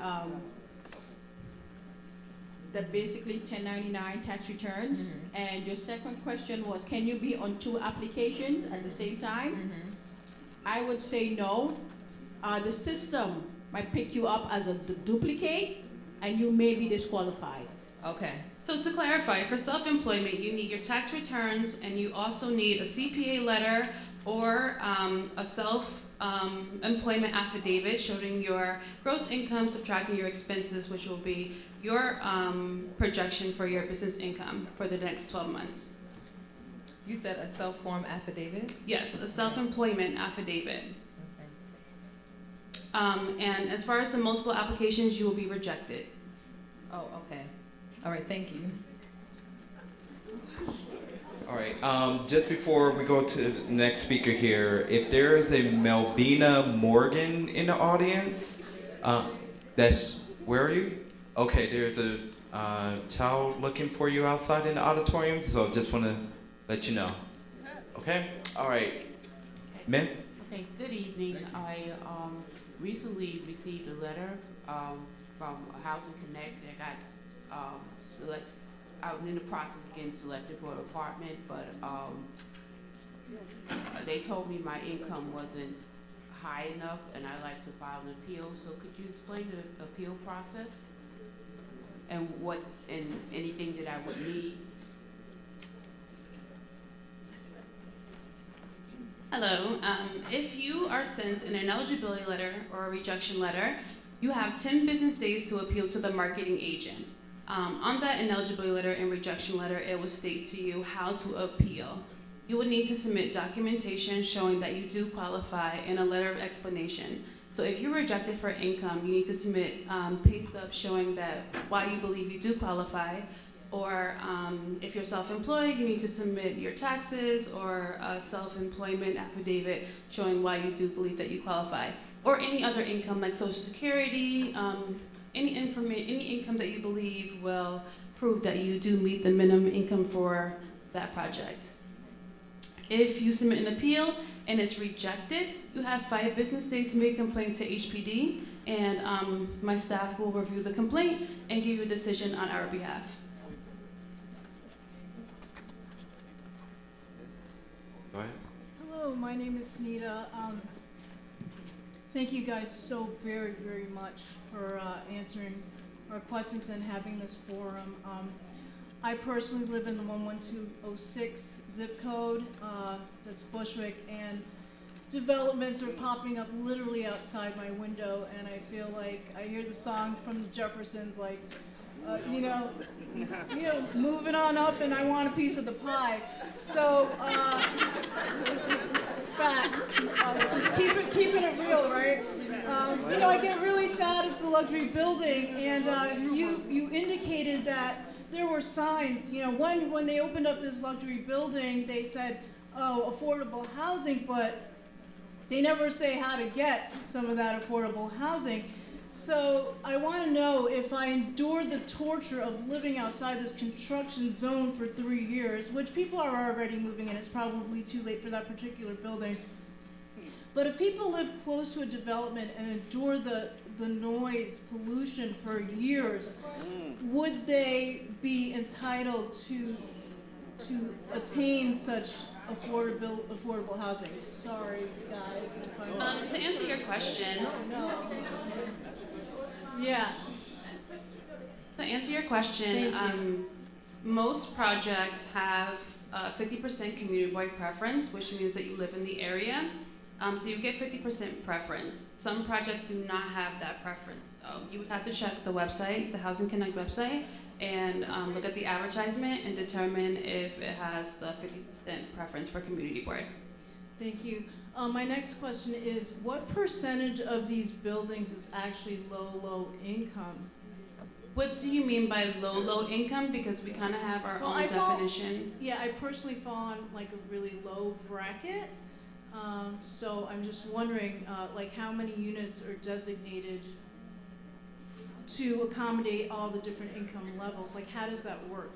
that basically 1099 tax returns. And your second question was, can you be on 2 applications at the same time? I would say no. The system might pick you up as a duplicate, and you may be disqualified. Okay. So to clarify, for self-employment, you need your tax returns and you also need a CPA letter or a self-employment affidavit showing your gross income subtracting your expenses, which will be your projection for your business income for the next 12 months. You said a self-form affidavit? Yes, a self-employment affidavit. Okay. And as far as the multiple applications, you will be rejected. Oh, okay. All right, thank you. All right, just before we go to the next speaker here, if there is a Melvina Morgan in the audience, where are you? Okay, there's a child looking for you outside in the auditorium, so just want to let you know. Okay, all right. Ma'am? Okay, good evening. I recently received a letter from Housing Connect that got select. I'm in the process of getting selected for an apartment, but they told me my income wasn't high enough and I'd like to file an appeal. So could you explain the appeal process and anything that I would need? Hello. If you are sent an ineligibility letter or a rejection letter, you have 10 business days to appeal to the marketing agent. On that ineligibility letter and rejection letter, it will state to you how to appeal. You will need to submit documentation showing that you do qualify and a letter of explanation. So if you're rejected for income, you need to submit pay stubs showing that why you believe you do qualify. Or if you're self-employed, you need to submit your taxes or a self-employment affidavit showing why you do believe that you qualify. Or any other income like Social Security, any income that you believe will prove that you do meet the minimum income for that project. If you submit an appeal and it's rejected, you have 5 business days to make a complaint to HPD, and my staff will review the complaint and give you a decision on our behalf. Go ahead. Hello, my name is Sunita. Thank you guys so very, very much for answering our questions and having this forum. I personally live in the 11206 zip code, that's Bushwick, and developments are popping up literally outside my window, and I feel like I hear the song from the Jeffersons, like, moving on up and I want a piece of the pie. So, facts, just keeping it real, right? I get really sad it's a luxury building, and you indicated that there were signs, when they opened up this luxury building, they said, oh, affordable housing, but they never say how to get some of that affordable housing. So I want to know, if I endured the torture of living outside this construction zone for 3 years, which people are already moving in, it's probably too late for that particular building. But if people live close to a development and endure the noise, pollution for years, would they be entitled to attain such affordable housing? Sorry, guys. To answer your question. No. Yeah. To answer your question, most projects have 50% community-wide preference, which means that you live in the area. So you get 50% preference. Some projects do not have that preference. So you would have to check the website, the Housing Connect website, and look at the advertisement and determine if it has the 50% preference for community-wide. Thank you. My next question is, what percentage of these buildings is actually low income? What do you mean by low income? Because we kind of have our own definition. Yeah, I personally fall on like a really low bracket. So I'm just wondering, how many units are designated to accommodate all the different income levels? Like, how does that work?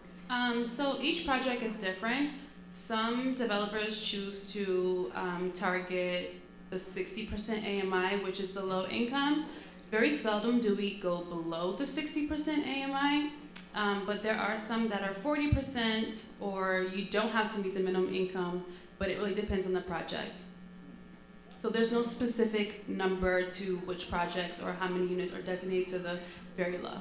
So each project is different. Some developers choose to target the 60% AMI, which is the low income. Very seldom do we go below the 60% AMI, but there are some that are 40%, or you don't have to meet the minimum income, but it really depends on the project. So there's no specific number to which projects or how many units are designated to the very low.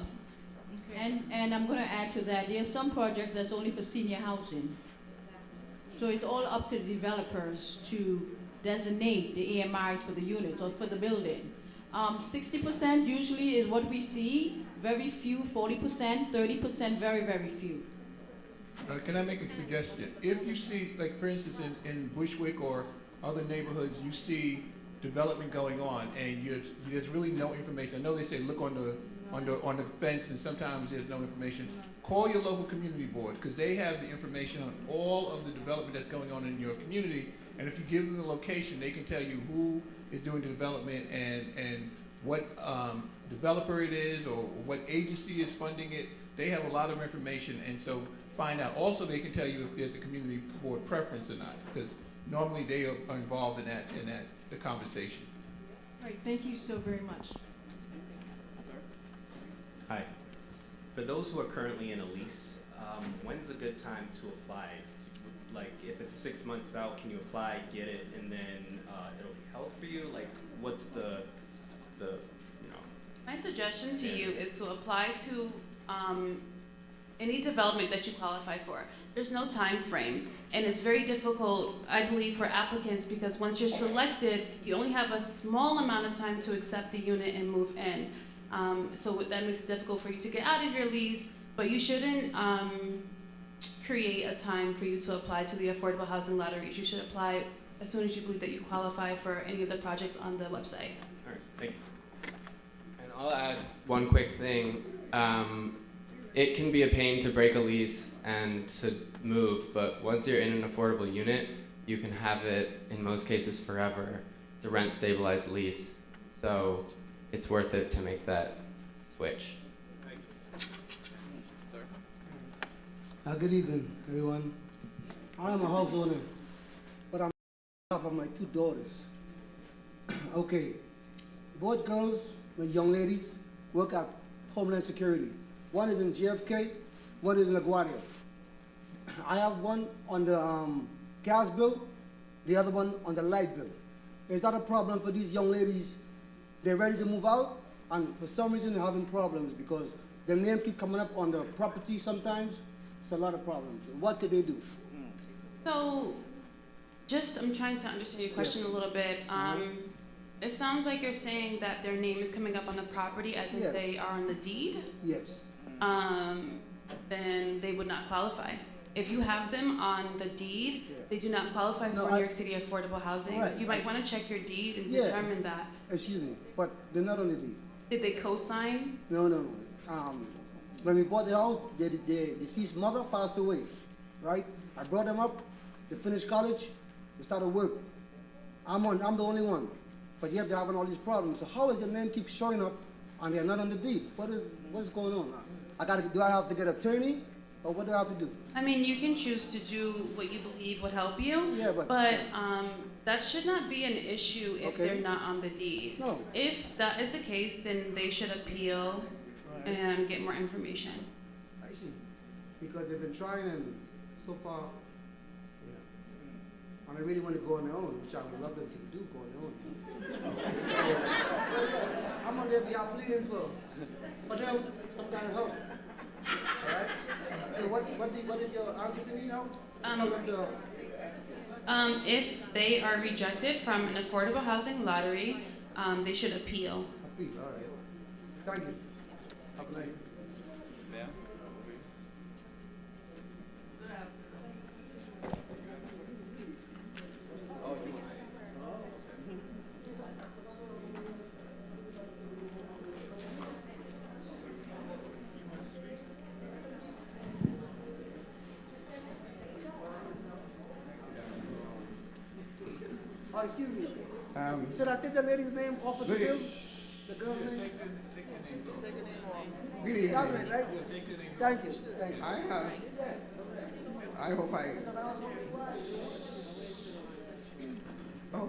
Okay. And I'm going to add to that, there's some projects that's only for senior housing. So it's all up to the developers to designate the AMIs for the units or for the building. 60% usually is what we see, very few, 40%, 30%, very, very few. Can I make a suggestion? If you see, like for instance, in Bushwick or other neighborhoods, you see development going on, and there's really no information. I know they say look on the fence, and sometimes there's no information. call your local community board, because they have the information on all of the development that's going on in your community. And if you give them the location, they can tell you who is doing the development and what developer it is or what agency is funding it. They have a lot of information, and so find out. Also, they can tell you if there's a community board preference or not, because normally they are involved in the conversation. All right, thank you so very much. Hi. For those who are currently in a lease, when's a good time to apply? Like, if it's 6 months out, can you apply, get it, and then it'll be held for you? Like, what's the My suggestion to you is to apply to any development that you qualify for. There's no time frame, and it's very difficult, I believe, for applicants because once you're selected, you only have a small amount of time to accept the unit and move in. So that makes it difficult for you to get out of your lease, but you shouldn't create a time for you to apply to the affordable housing lotteries. You should apply as soon as you believe that you qualify for any of the projects on the website. All right, thank you. And I'll add one quick thing. It can be a pain to break a lease and to move, but once you're in an affordable unit, you can have it, in most cases, forever. It's a rent-stabilized lease, so it's worth it to make that switch. Thank you. Sir? Good evening, everyone. I am a house owner, but I'm on behalf of my two daughters. Okay, both girls, my young ladies, work at Homeland Security. One is in JFK, one is in LaGuardia. I have one on the gas bill, the other one on the light bill. Is that a problem for these young ladies? They're ready to move out, and for some reason they're having problems because their name keep coming up on the property sometimes. It's a lot of problems. What could they do? So, I'm trying to understand your question a little bit. It sounds like you're saying that their name is coming up on the property as if they are on the deed? Yes. Then they would not qualify. If you have them on the deed, they do not qualify for New York City affordable housing. Right. You might want to check your deed and determine that. Excuse me, but they're not on the deed. Did they co-sign? No. When we bought the house, the deceased mother passed away, right? I brought them up, they finished college, they started work. I'm the only one, but yet they're having all these problems. So how is the name keep showing up and they're not on the deed? What's going on? Do I have to get an attorney, or what do I have to do? I mean, you can choose to do what you believe would help you, Yeah, but that should not be an issue if they're not on the deed. No. If that is the case, then they should appeal and get more information. I see, because they've been trying and so far, and I really want to go on their own, which I would love them to do, go on their own. I'm on their behalf pleading for them some kind of help. All right? So what is your answer to me now? If they are rejected from an affordable housing lottery, they should appeal. Appeal, all right. Thank you. Have a nice day. Oh, excuse me. Should I take the lady's name off of the bill? The girl's name? Take the name off. Good That's evening. right. Thank you. Thank you. I hope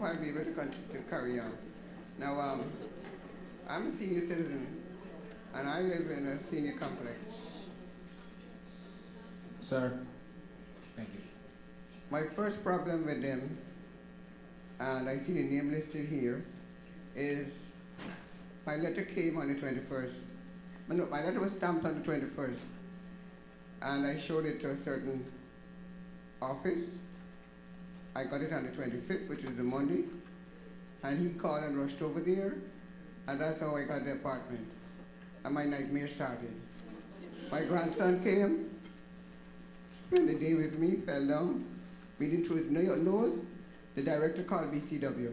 I'll be able to continue to carry on. Now, I'm a senior citizen, and I live in a senior complex. Sir. Thank you. My first problem with them, and I see the name listed here, is my letter came on the 21st. No, my letter was stamped on the 21st, and I showed it to a certain office. I got it on the 25th, which is the Monday, and he called and rushed over there, and that's how I got the apartment. And my nightmare started. My grandson came, spent the day with me, fell down, breathing through his nose. The director called BCW.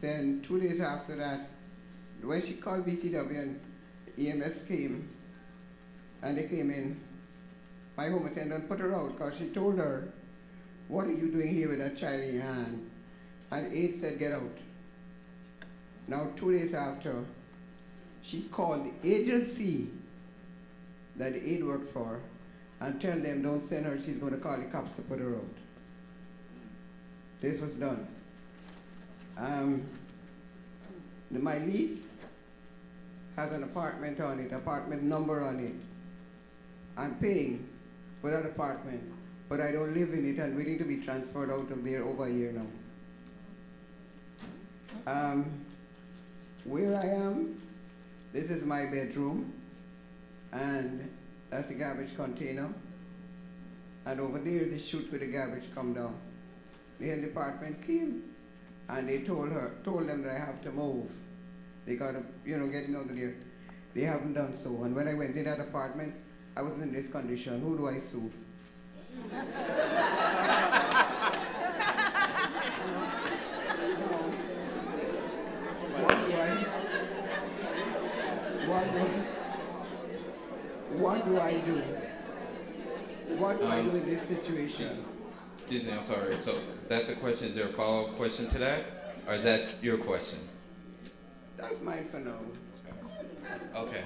Then 2 days after that, when she called BCW and EMS came, And they came in. My home attendant put her out because she told her, "What are you doing here with a child in your hand?" And aide said, "Get out." Now 2 days after, she called the agency that the aide works for and tell them, "Don't send her, she's going to call the cops to put her out." This was done. My lease has an apartment on it, apartment number on it. I'm paying for that apartment, but I don't live in it. I'm waiting to be transferred out of there over a year now. Where I am, this is my bedroom, and that's the garbage container. And over there is the chute where the garbage come down. The health department came, and they told them that I have to move. They got to, getting out of there. They haven't done so. And when I went in that apartment, I was in this condition. Who do I sue? What do I do? What do I do in this situation? Excuse me, I'm sorry. So is that the question? Is there a follow-up question to that? Or is that your question? That's mine for now. Okay.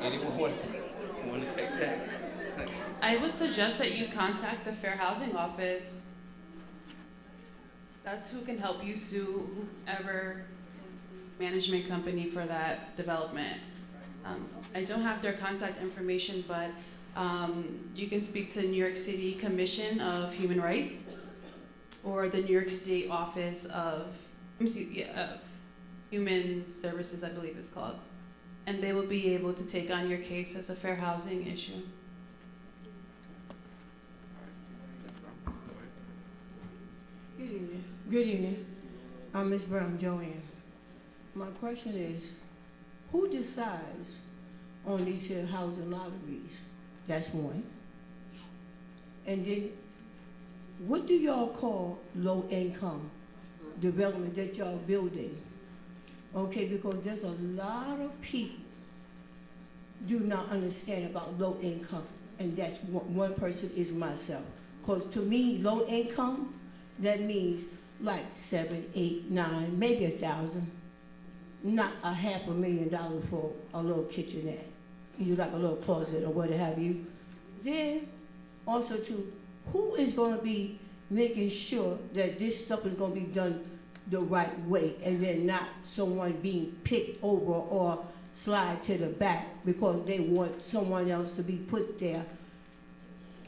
Anyone want to take that? I would suggest that you contact the Fair Housing Office. That's who can help you sue whoever management company for that development. I don't have their contact information, but you can speak to the New York City Commission of Human Rights or the New York State Office of Human Services, I believe it's called. And they will be able to take on your case as a fair housing issue. Good evening. Good evening. I'm Ms. Brown Joanne. My question is, who decides on these here housing lotteries? That's one. And then, what do y'all call low income development that y'all building? Okay, because there's a lot of people do not understand about low income, and that's one person is myself. Because to me, low income, that means like 7, 8, 9, maybe 1,000. Not a $500,000 for a little kitchenette, either like a little closet or what have you. Then also too, who is going to be making sure that this stuff is going to be done the right way, and then not someone being picked over or slide to the back because they want someone else to be put there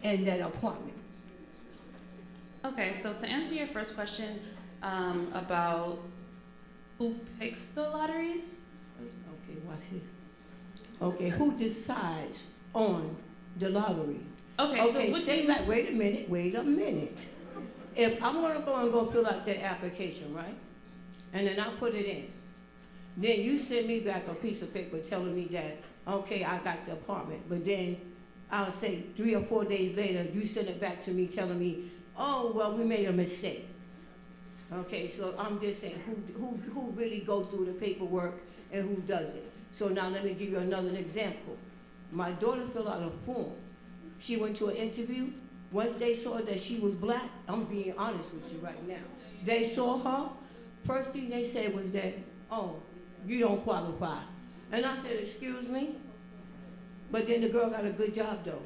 in that apartment? Okay, so to answer your first question about who picks the lotteries? Okay, watch it. Okay, who decides on the lottery? Okay, so say like, wait a minute. If I'm gonna go fill out that application, right? And then I put it in. Then you send me back a piece of paper telling me that, okay, I got the apartment. But then I'll say 3 or 4 days later, you send it back to me telling me, oh, well, we made a mistake. Okay, so I'm just saying, who really go through the paperwork and who doesn't? So now let me give you another example. My daughter filled out a form. She went to an interview. Once they saw that she was black, I'm being honest with you right now. They saw her, first thing they said was that, oh, you don't qualify. And I said, excuse me? But then the girl got a good job though.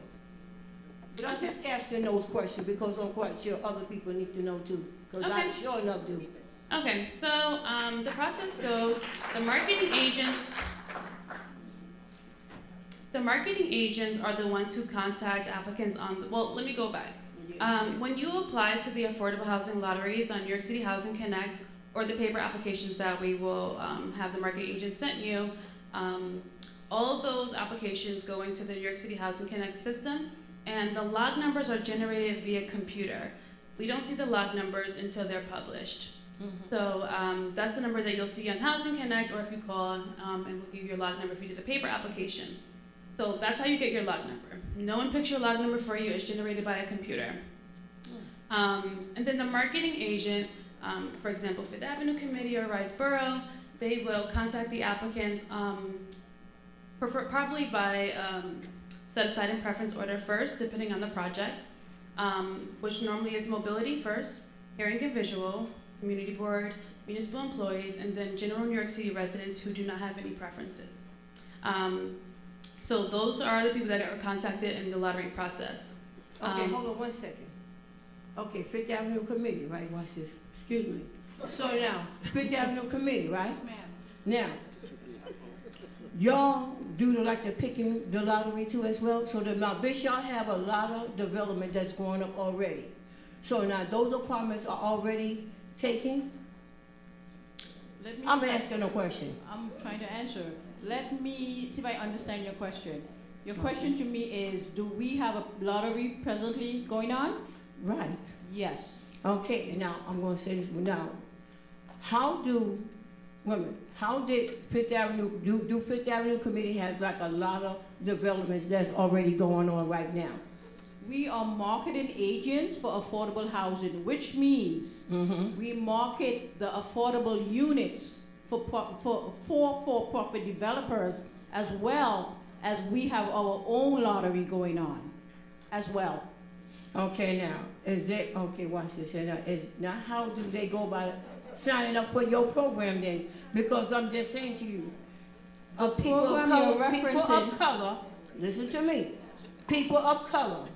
But I'm just asking those questions because I'm quite sure other people need to know too. Because I sure enough do. Okay, so the process goes, the marketing agents are the ones who contact applicants on, well, let me go back. When you apply to the affordable housing lotteries on New York City Housing Connect or the paper applications that we will have the marketing agent sent you, all of those applications go into the New York City Housing Connect system, and the log numbers are generated via computer. We don't see the log numbers until they're published. So that's the number that you'll see on Housing Connect, or if you call, and we'll give you your log number if you did the paper application. So that's how you get your log number. No one picks your log number for you, it's generated by a computer. And then the marketing agent, for example, Fifth Avenue Committee or Rice Borough, they will contact the applicants, probably by set aside in preference order first, depending on the project, which normally is mobility first, hearing and visual, community board, municipal employees, and then general New York City residents who do not have any preferences. So those are the people that are contacted in the lottery process. Okay, hold on 1 second. Okay, Fifth Avenue Committee, right, watch this, excuse me. So now, Fifth Avenue Committee, right? Now, y'all do the picking the lottery too as well? So that now, bitch, y'all have a lot of development that's going up already. So now, those apartments are already taken? I'm asking a question. I'm trying to answer. Let me see if I understand your question. Your question to me is, do we have a lottery presently going on? Right. Yes. Okay, now, I'm gonna say this now. How do, women, how did Fifth Avenue, do Fifth Avenue Committee has like a lot of developments that's already going on right now? We are marketing agents for affordable housing, which means we market the affordable units for for-profit developers, as well as we have our own lottery going on as well. Okay, now, okay, watch this, now how do they go by signing up for your program then? Because I'm just saying to you, people of color, listen to me, people of color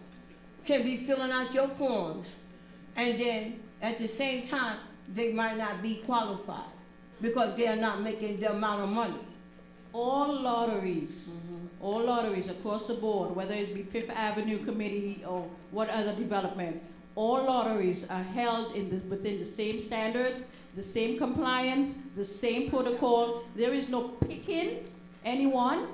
can be filling out your forms, and then at the same time, they might not be qualified because they're not making the amount of money. All lotteries across the board, whether it be Fifth Avenue Committee or what other development, all lotteries are held within the same standards, the same compliance, the same protocol. There is no picking anyone.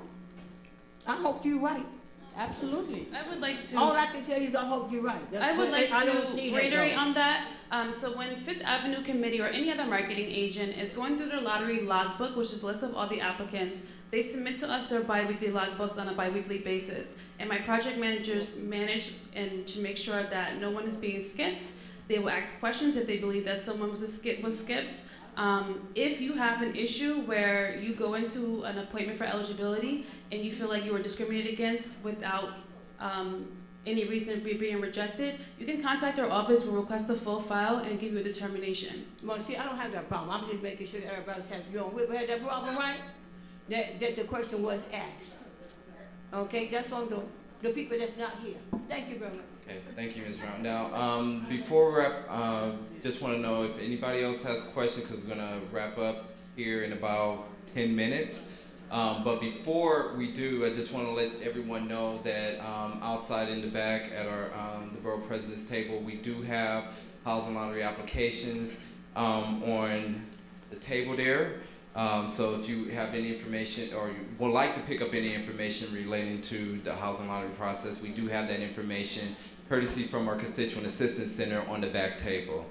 I hope you're right. Absolutely. I would like to. All I can tell you is I hope you're right. I would like I don't to see that, reiterate though. on that. So when Fifth Avenue Committee or any other marketing agent is going through their lottery logbook, which is a list of all the applicants, they submit to us their biweekly logbooks on a biweekly basis. And my project managers manage and to make sure that no one is being skipped. They will ask questions if they believe that someone was skipped. If you have an issue where you go into an appointment for eligibility and you feel like you were discriminated against without any reason being rejected, you can contact our office. We'll request a full file and give you a determination. Well, see, I don't have that problem. I'm just making sure that everybody's has, we had that problem, right? That the question was asked. Okay, that's on the people that's not here. Thank you very much. Okay, thank you, Ms. Brown. Now, before we wrap, just want to know if anybody else has questions, because we're going to wrap up here in about 10 minutes. But before we do, I just want to let everyone know that outside in the back at our the Borough President's table, we do have housing lottery applications on the table there. So if you have any information or you would like to pick up any information relating to the housing lottery process, we do have that information courtesy from our Constituent Assistance Center on the back table.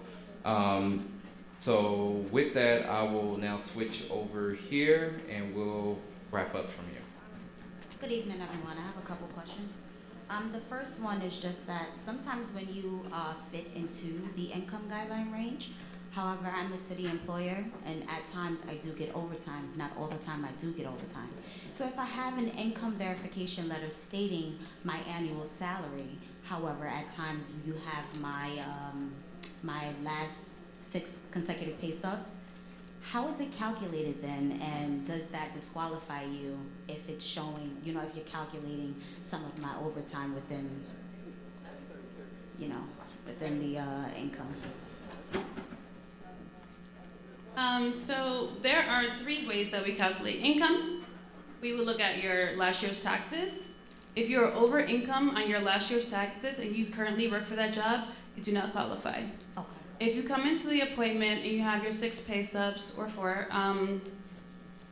So with that, I will now switch over here and we'll wrap up from here. Good evening, everyone. I have a couple questions. The first one is just that sometimes when you fit into the income guideline range, however, I'm a city employer, and at times I do get overtime. Not all the time, I do get overtime. So if I have an income verification letter stating my annual salary, however, at times you have my my last 6 consecutive pay stubs, how is it calculated then, and does that disqualify you if it's showing, if you're calculating some of my overtime within, within the income? So there are 3 ways that we calculate income. We will look at your last year's taxes. If you're over income on your last year's taxes and you currently work for that job, you do not qualify. Okay. If you come into the appointment and you have your 6 pay stubs or 4,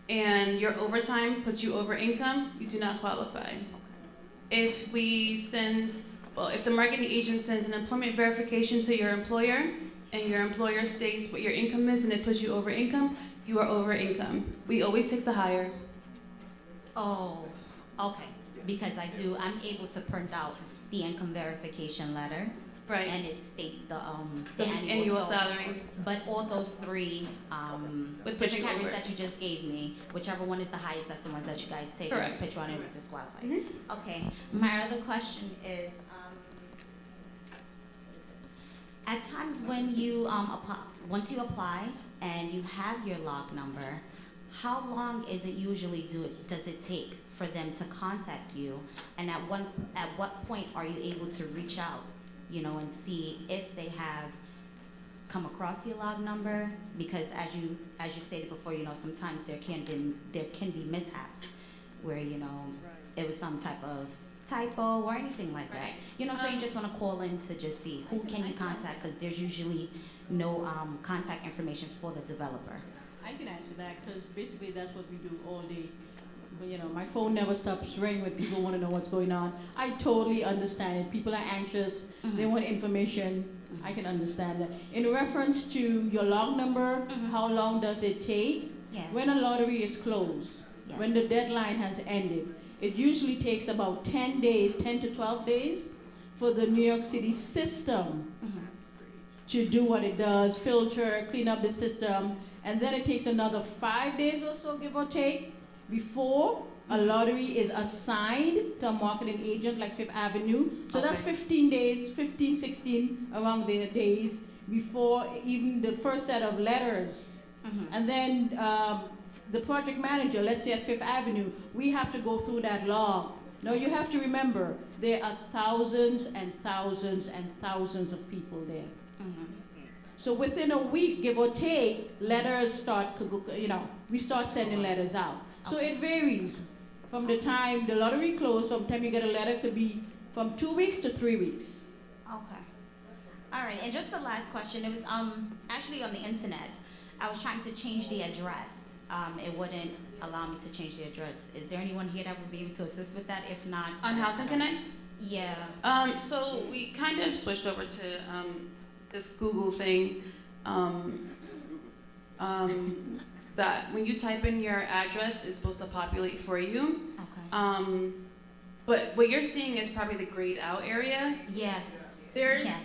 and your overtime puts you over income, you do not qualify. If the marketing agent sends an employment verification to your employer, and your employer states what your income is and it puts you over income, you are over income. We always take the higher. Oh, okay. Because I'm able to print out the income verification letter Right. And it states the The annual salary. But all those three Would put different you categories over. that you just gave me, whichever one is the highest, that's the ones that you guys take. Correct. Put you on and disqualify. Mm-hmm. Okay. My other question is, at times when you once you apply and you have your log number, how long is it usually does it take for them to contact you? And at what point are you able to reach out, and see if they have come across your log number? Because as you stated before, sometimes there can be mishaps where it was some type of typo or anything like that. So you just want to call in to just see who can you contact, because there's usually no contact information for the developer. I can answer that, because basically that's what we do all day. But my phone never stops ringing when people want to know what's going on. I totally understand it. People are anxious. They want information. I can understand that. In reference to your log number, how long does it take? Yeah. When a lottery is closed, when the deadline has ended, it usually takes about 10 to 12 days for the New York City system to do what it does, filter, clean up the system, and then it takes another 5 days or so, give or take, before a lottery is assigned to a marketing agent like Fifth Avenue. So that's 15 days, 15, 16 around their days before even the first set of letters. And then the project manager, let's say at Fifth Avenue, we have to go through that log. Now you have to remember, there are thousands and thousands and thousands of people there. So within a week, give or take, letters start, we start sending letters out. So it varies from the time the lottery closed, from the time you get a letter, could be from 2 weeks to 3 weeks. Okay. All right, and just the last question, it was actually on the internet. I was trying to change the address. It wouldn't allow me to change the address. Is there anyone here that would be able to assist with that? If not, On Housing Connect? Yeah. So we kind of switched over to this Google thing. That when you type in your address, it's supposed to populate for you. Okay. But what you're seeing is probably the grayed out area. Yes. There's Yes.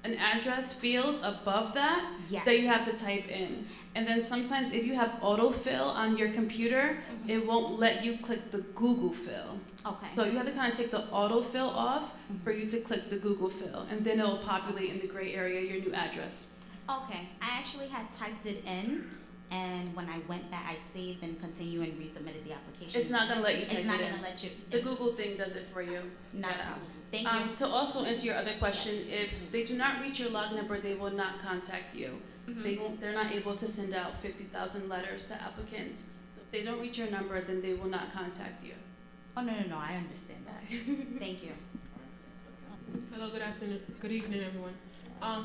an address field above that Yes. that you have to type in. And then sometimes if you have autofill on your computer, it won't let you click the Google fill. Okay. So you have to kind of take the autofill off for you to click the Google fill, and then it'll populate in the gray area your new address. Okay. I actually had typed it in, and when I went back, I saved and continued and resubmitted the application. It's not gonna let you type It's not it in. gonna let you. The Google thing does it for you. Not a Yeah. problem. Thank you. To also answer your other question, if they do not reach your log number, they will not contact you. They're not able to send out 50,000 letters to applicants. So if they don't reach your number, then they will not contact you. Oh, no, I understand that. Thank you. Hello, good afternoon, good evening, everyone.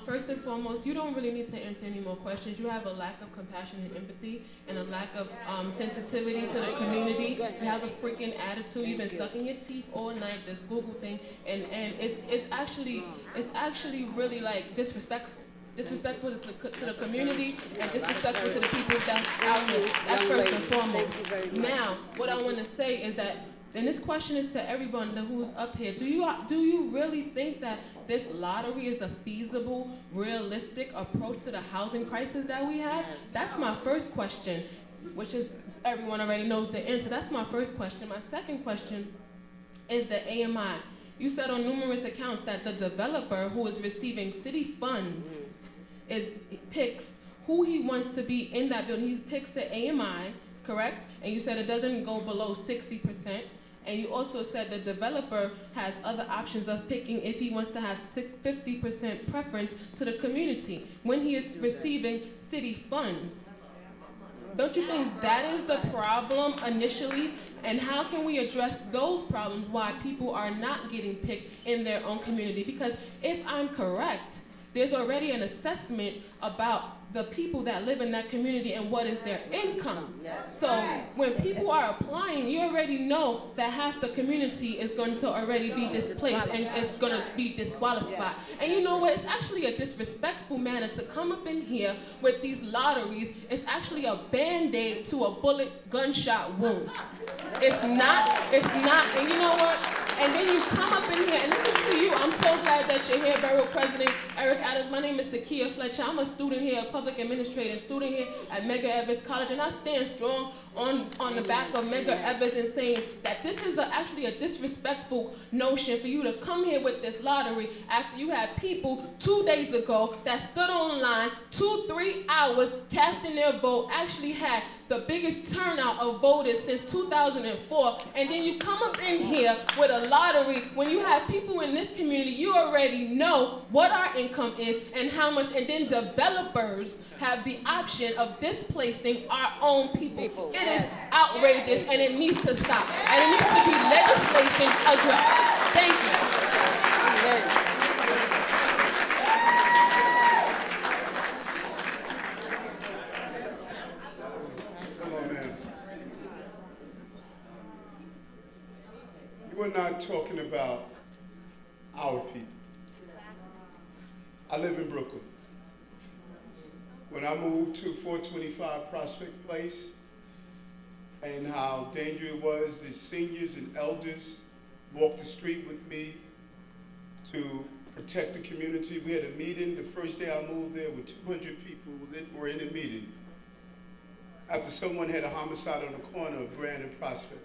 First and foremost, you don't really need to answer any more questions. You have a lack of compassion and empathy and a lack of sensitivity to the community. You have a freaking attitude. You've been sucking your teeth all night, this Google thing, and it's actually really like disrespectful. Disrespectful to the community and disrespectful to the people that's out here. That's first and foremost. Now, what I want to say is that, and this question is to everyone who's up here, do you really think that this lottery is a feasible, realistic approach to the housing crisis that we have? That's my first question, which is everyone already knows the answer. That's my first question. My second question is the AMI. You said on numerous accounts that the developer who is receiving city funds picks who he wants to be in that building. He picks the AMI, correct? And you said it doesn't go below 60%. And you also said the developer has other options of picking if he wants to have 50% preference to the community when he is receiving city funds. Don't you think that is the problem initially? And how can we address those problems, why people are not getting picked in their own community? Because if I'm correct, there's already an assessment about the people that live in that community and what is their income. So when people are applying, you already know that half the community is going to already be displaced and it's going to be disqualified. And you know what? It's actually a disrespectful manner to come up in here with these lotteries. It's actually a Band-Aid to a bullet gunshot wound. It's not, and you know what? and then you come up in here, and this is to you. I'm so glad that you're here, Borough President Eric Adams. My name is Sakia Fletcher. I'm a student here, a public administrator, student here at Medgar Evers College, and I stand strong on the back of Medgar Evers in saying that this is actually a disrespectful notion for you to come here with this lottery after you had people 2 days ago that stood online 2-3 hours casting their vote, actually had the biggest turnout of voters since 2004, and then you come up in here with a lottery when you have people in this community, you already know what our income is and how much, and then developers have the option of displacing our own people. It is outrageous, and it needs to stop, and it needs to be legislation addressed. Thank you. We're not talking about our people. I live in Brooklyn. When I moved to 425 Prospect Place, and how dangerous it was, the seniors and elders walked the street with me to protect the community. We had a meeting the first day I moved there with 200 people that were in the meeting after someone had a homicide on the corner of Grand and Prospect.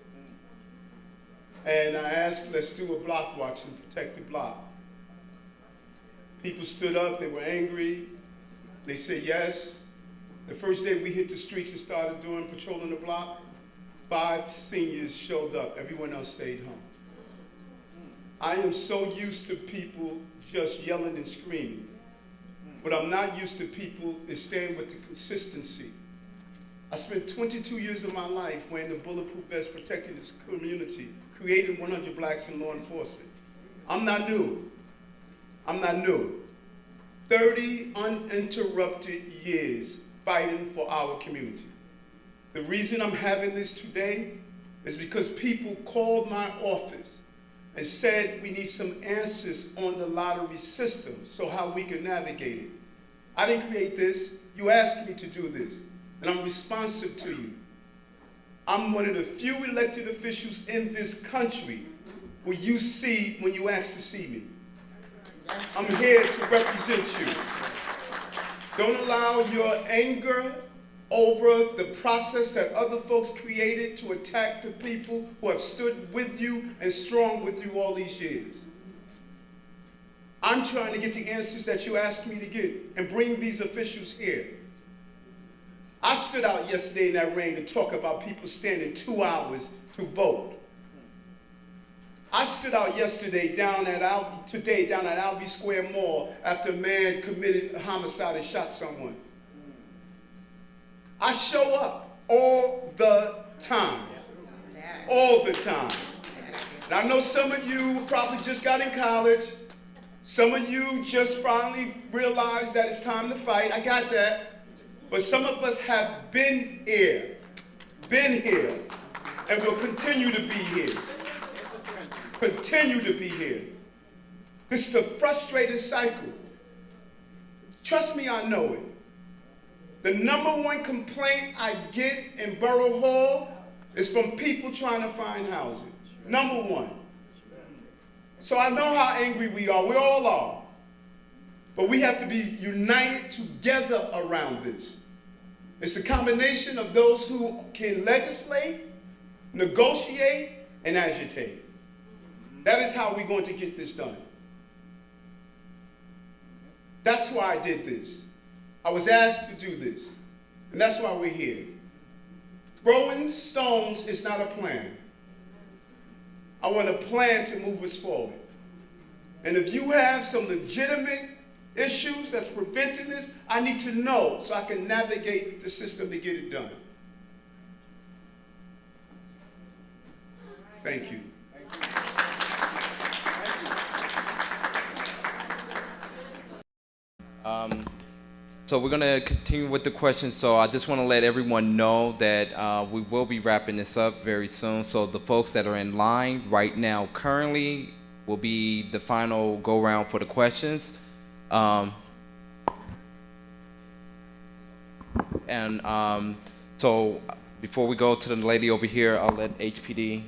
And I asked, let's do a block watch and protect the block. People stood up, they were angry. They said yes. The first day we hit the streets and started doing patrolling the block, 5 seniors showed up, everyone else stayed home. I am so used to people just yelling and screaming. What I'm not used to people is staying with the consistency. I spent 22 years of my life wearing the bulletproof vest protecting this community, creating 100 blacks in law enforcement. I'm not new. I'm not new. 30 uninterrupted years fighting for our community. The reason I'm having this today is because people called my office and said we need some answers on the lottery system, so how we can navigate it. I didn't create this. You asked me to do this, and I'm responsive to you. I'm one of the few elected officials in this country who you see when you ask to see me. I'm here to represent you. Don't allow your anger over the process that other folks created to attack the people who have stood with you and strong with you all these years. I'm trying to get the answers that you asked me to get and bring these officials here. I stood out yesterday in that rain to talk about people standing 2 hours to vote. I stood out yesterday down at Albee Square Mall after a man committed a homicide and shot someone. I show up all the time. All the time. And I know some of you probably just got in college. Some of you just finally realized that it's time to fight. I got that. But some of us have been here, and will continue to be here. Continue to be here. This is a frustrating cycle. Trust me, I know it. The #1 complaint I get in Borough Hall is from people trying to find housing. #1. So I know how angry we are. We all are. But we have to be united together around this. It's a combination of those who can legislate, negotiate, and agitate. That is how we're going to get this done. That's why I did this. I was asked to do this, and that's why we're here. Throwing stones is not a plan. I want a plan to move us forward. And if you have some legitimate issues that's preventing this, I need to know so I can navigate the system to get it done. Thank you. So we're going to continue with the questions. So I just want to let everyone know that we will be wrapping this up very soon. So the folks that are in line right now currently will be the final go-round for the questions. So before we go to the lady over here, I'll let HPD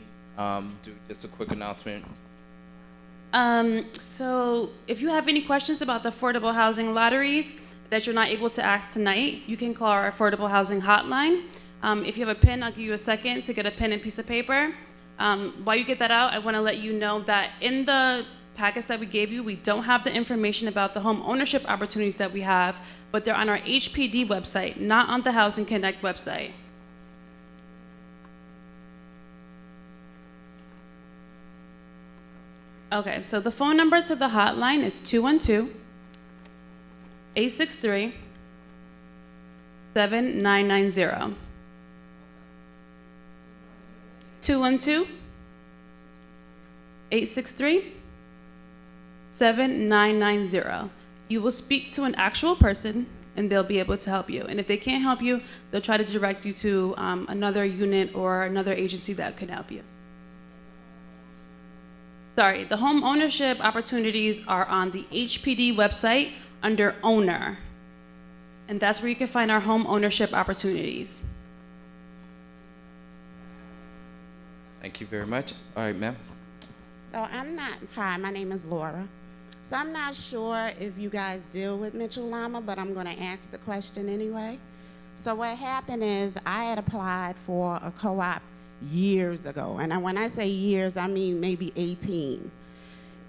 do just a quick announcement. So if you have any questions about the affordable housing lotteries that you're not able to ask tonight, you can call our affordable housing hotline. If you have a pen, I'll give you a second to get a pen and piece of paper. While you get that out, I want to let you know that in the packets that we gave you, we don't have the information about the home ownership opportunities that we have, but they're on our HPD website, not on the Housing Connect website. Okay, so the phone number to the hotline is 212-863-7990. 212-863-7990. You will speak to an actual person and they'll be able to help you. And if they can't help you, they'll try to direct you to another unit or another agency that could help you. Sorry, the home ownership opportunities are on the HPD website under owner. And that's where you can find our home ownership opportunities. Thank you very much. All right, ma'am. So hi, my name is Laura. So I'm not sure if you guys deal with Mitchell Lama, but I'm gonna ask the question anyway. So what happened is I had applied for a co-op years ago. And when I say years, I mean maybe 18.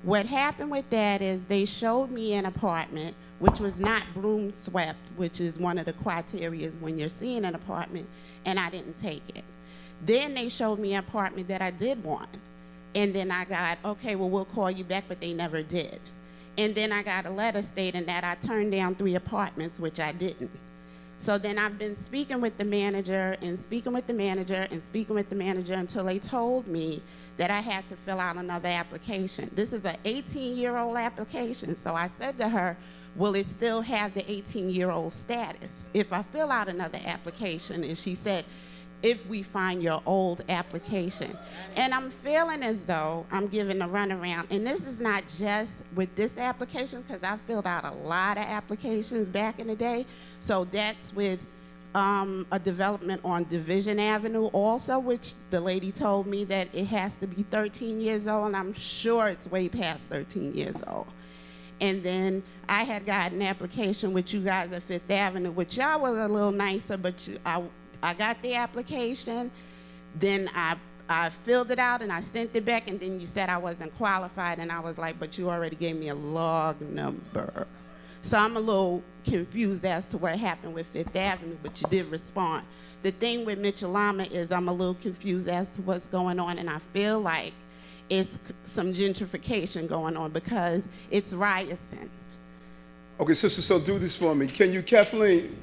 What happened with that is they showed me an apartment which was not broom swept, which is one of the criteria when you're seeing an apartment, and I didn't take it. Then they showed me an apartment that I did want. And then I got, okay, well, we'll call you back, but they never did. And then I got a letter stating that I turned down 3 apartments, which I didn't. So then I've been speaking with the manager and speaking with the manager and speaking with the manager until they told me that I had to fill out another application. This is an 18-year-old application. So I said to her, will it still have the 18-year-old status if I fill out another application? And she said, if we find your old application. And I'm feeling as though I'm giving a runaround. And this is not just with this application, because I filled out a lot of applications back in the day. So that's with a development on Division Avenue also, which the lady told me that it has to be 13 years old, and I'm sure it's way past 13 years old. And then I had got an application with you guys at Fifth Avenue, which y'all was a little nicer, but I got the application, then I filled it out and I sent it back, and then you said I wasn't qualified, and I was like, but you already gave me a log number. So I'm a little confused as to what happened with Fifth Avenue, but you did respond. The thing with Mitchell Lama is I'm a little confused as to what's going on, and I feel like it's some gentrification going on because it's Ryerson. Okay, sister, so do this for me. Can you, Kathleen,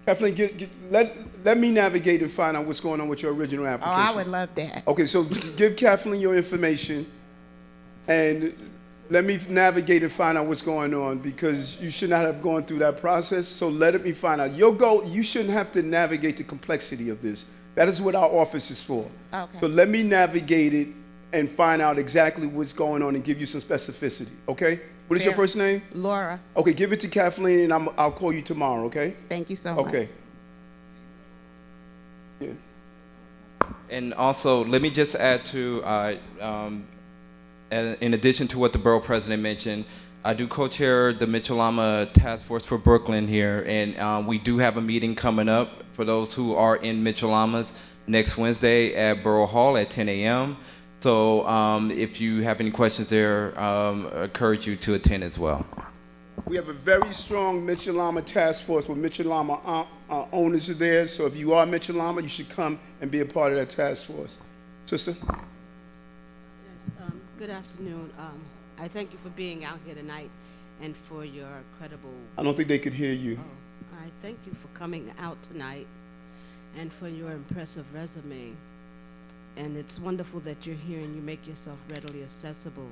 Kathleen, let me navigate and find out what's going on with your original Oh, application. I would love that. Okay, so just give Kathleen your information and let me navigate and find out what's going on, because you should not have gone through that process. So let me find out. Your goal, you shouldn't have to navigate the complexity of this. That is what our office is for. Okay. So let me navigate it and find out exactly what's going on and give you some specificity, okay? What is your first name? Laura. Okay, give it to Kathleen and I'll call you tomorrow, okay? Thank you so much. Okay. Yeah. And also, let me just add to, in addition to what the borough president mentioned, I do co-chair the Mitchell Lama Task Force for Brooklyn here, and we do have a meeting coming up for those who are in Mitchell Lamas next Wednesday at Borough Hall at 10 a.m. So if you have any questions there, I encourage you to attend as well. We have a very strong Mitchell Lama task force with Mitchell Lama owners are there. So if you are Mitchell Lama, you should come and be a part of that task force. Sister? Yes, good afternoon. I thank you for being out here tonight and for your credible... I don't think they could hear you. I thank you for coming out tonight and for your impressive resume. And it's wonderful that you're here and you make yourself readily accessible.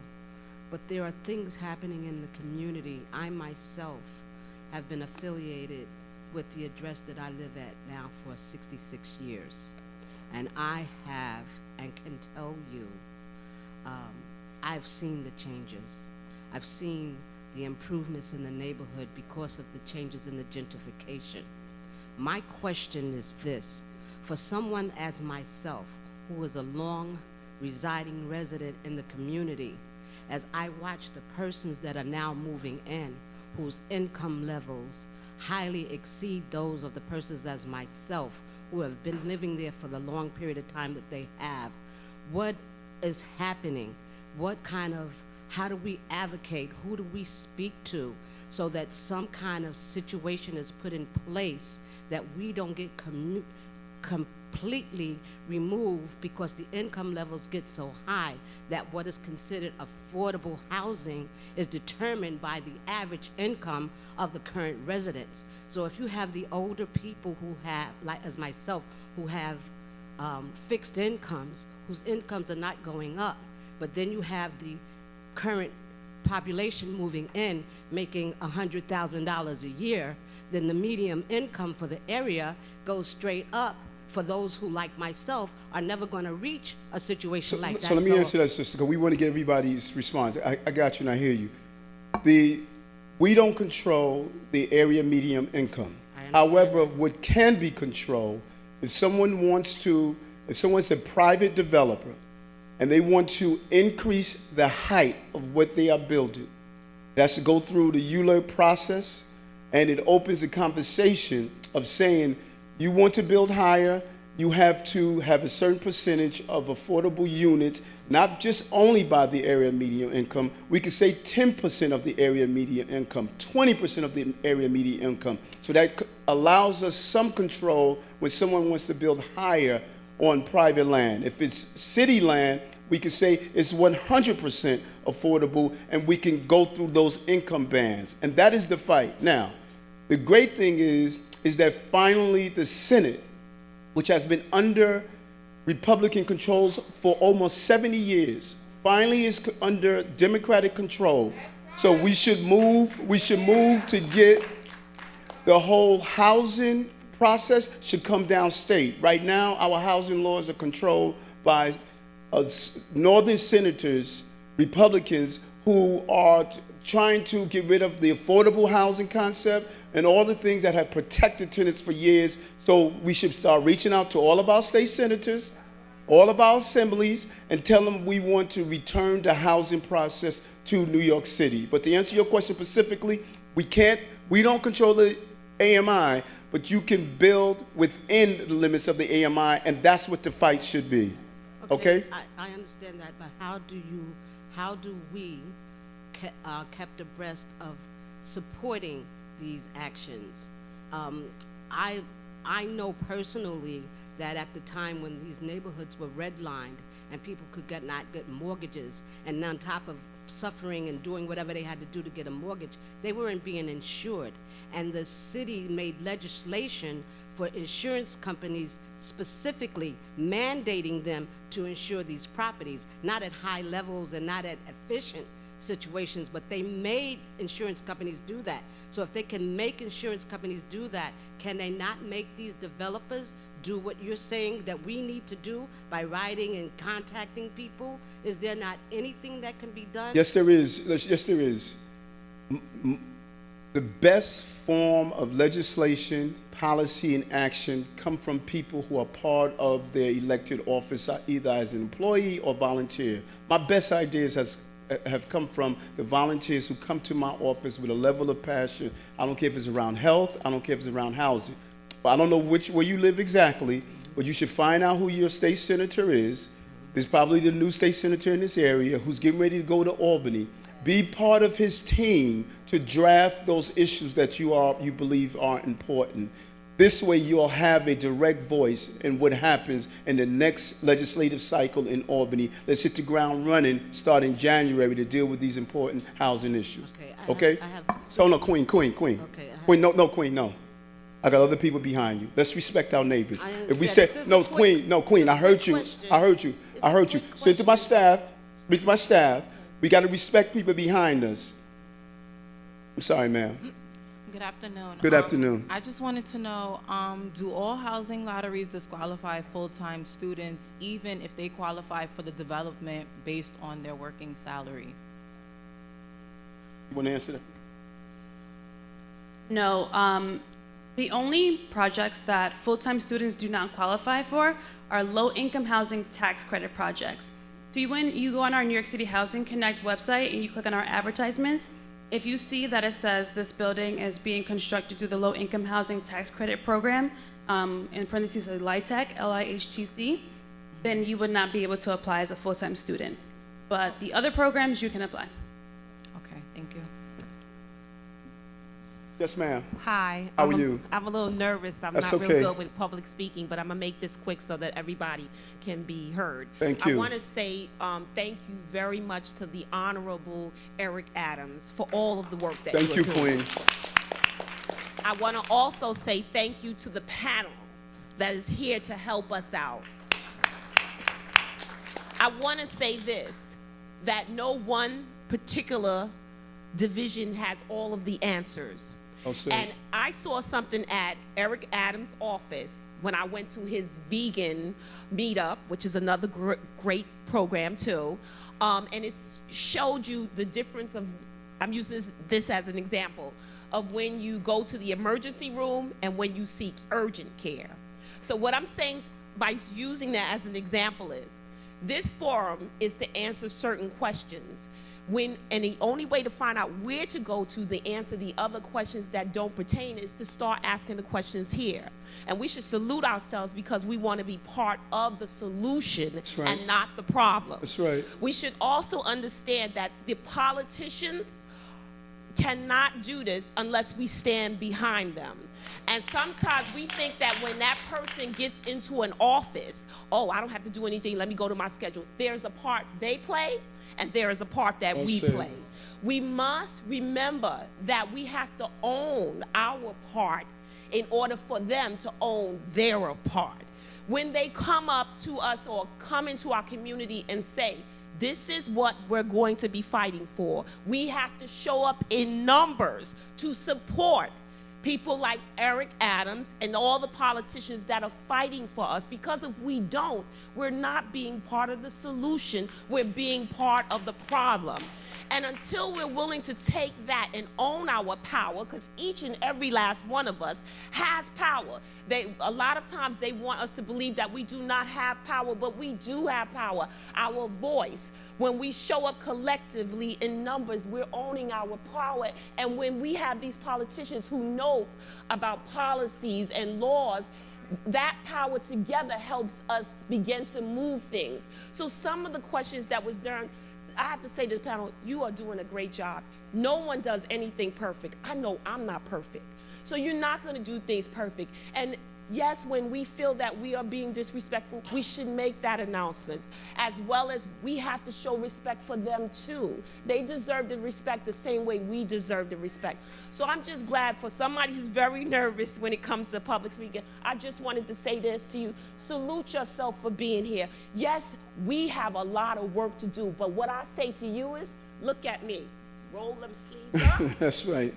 But there are things happening in the community. I myself have been affiliated with the address that I live at now for 66 years. And I have and can tell you, I've seen the changes. I've seen the improvements in the neighborhood because of the changes in the gentrification. My question is this: for someone as myself, who is a long residing resident in the community, as I watch the persons that are now moving in, whose income levels highly exceed those of the persons as myself, who have been living there for the long period of time that they have. What is happening? How do we advocate? Who do we speak to so that some kind of situation is put in place that we don't get completely removed because the income levels get so high that what is considered affordable housing is determined by the average income of the current residents. So if you have the older people who have, like as myself, who have fixed incomes, whose incomes are not going up, but then you have the current population moving in making $100,000 a year, then the median income for the area goes straight up for those who, like myself, are never going to reach a situation like that. So let me answer that, sister, because we want to get everybody's response. I got you and I hear you. We don't control the area median income. However, what can be controlled, if someone's a private developer and they want to increase the height of what they are building, that's to go through the ULERP process, and it opens a conversation of saying, you want to build higher, you have to have a certain percentage of affordable units, not just only by the area median income. We could say 10% of the area median income, 20% of the area median income. So that allows us some control when someone wants to build higher on private land. If it's city land, we can say it's 100% affordable, and we can go through those income bands. And that is the fight. Now, the great thing is that finally the Senate, which has been under Republican controls for almost 70 years, finally is under Democratic control. So we should move to get the whole housing process should come downstate. Right now, our housing laws are controlled by northern senators, Republicans, who are trying to get rid of the affordable housing concept and all the things that have protected tenants for years. So we should start reaching out to all of our state senators, all of our assemblies, and tell them we want to return the housing process to New York City. But to answer your question specifically, we don't control the AMI, but you can build within the limits of the AMI, and that's what the fight should be. Okay? I understand that, but how do we kept abreast of supporting these actions? I know personally that at the time when these neighborhoods were redlined and people could not get mortgages, and on top of suffering and doing whatever they had to do to get a mortgage, they weren't being insured. And the city made legislation for insurance companies specifically mandating them to insure these properties, not at high levels and not at efficient situations, but they made insurance companies do that. So if they can make insurance companies do that, can they not make these developers do what you're saying that we need to do by writing and contacting people? Is there not anything that can be done? Yes, there is. Yes, there is. The best form of legislation, policy, and action come from people who are part of their elected office, either as an employee or volunteer. My best ideas have come from the volunteers who come to my office with a level of passion. I don't care if it's around health, I don't care if it's around housing. I don't know where you live exactly, but you should find out who your state senator is. There's probably the new state senator in this area who's getting ready to go to Albany. Be part of his team to draft those issues that you believe are important. This way you'll have a direct voice in what happens in the next legislative cycle in Albany. Let's hit the ground running starting January to deal with these important housing issues. Okay? So no, Queen. Okay, Queen, no, Queen, no. I got other people behind you. Let's respect our neighbors. If we say, no, Queen, I heard you. Speak to my staff. We got to respect people behind us. I'm sorry, ma'am. Good afternoon. Good afternoon. I just wanted to know, do all housing lotteries disqualify full-time students, even if they qualify for the development based on their working salary? You want to answer that? No. The only projects that full-time students do not qualify for are low-income housing tax credit projects. when you go on our New York City Housing Connect website and you click on our advertisements, if you see that it says this building is being constructed through the Low Income Housing Tax Credit Program, in parentheses, LIHTC, LIHTC, then you would not be able to apply as a full-time student. But the other programs, you can apply. Okay, thank you. Yes, ma'am. Hi. How are you? I'm a little nervous. I'm That's not okay. real good with public speaking, but I'm going to make this quick so that everybody can be heard. Thank you. I want to say thank you very much to the Honorable Eric Adams for all of the work that Thank you're you, doing. Queen. I want to also say thank you to the panel that is here to help us out. I want to say this, that no one particular division has all of the answers. And I saw something at Eric Adams' office when I went to his vegan meetup, which is another great program too, and it showed you the difference of, I'm using this as an example, of when you go to the emergency room and when you seek urgent care. So what I'm saying by using that as an example is, this forum is to answer certain questions. And the only way to find out where to go to answer the other questions that don't pertain is to start asking the questions here. And we should salute ourselves because we want to be part of the solution and not the problem. That's right. We should also understand that the politicians cannot do this unless we stand behind them. And sometimes we think that when that person gets into an office, oh, I don't have to do anything, let me go to my schedule. There's a part they play, and there is a part that we play. We must remember that we have to own our part in order for them to own their part. When they come up to us or come into our community and say, this is what we're going to be fighting for, we have to show up in numbers to support people like Eric Adams and all the politicians that are fighting for us, because if we don't, we're not being part of the solution, we're being part of the problem. And until we're willing to take that and own our power, because each and every last one of us has power. A lot of times they want us to believe that we do not have power, but we do have power, our voice. When we show up collectively in numbers, we're owning our power. And when we have these politicians who know about policies and laws, that power together helps us begin to move things. So some of the questions that was done, I have to say to the panel, you are doing a great job. No one does anything perfect. I know I'm not perfect. So you're not going to do things perfect. And yes, when we feel that we are being disrespectful, we should make that announcement, as well as we have to show respect for them too. They deserve the respect the same way we deserve the respect. So I'm just glad for somebody who's very nervous when it comes to public speaking. I just wanted to say this to you. Salute yourself for being here. Yes, we have a lot of work to do, but what I say to you is, look at me. Roll them sleeves up. That's right.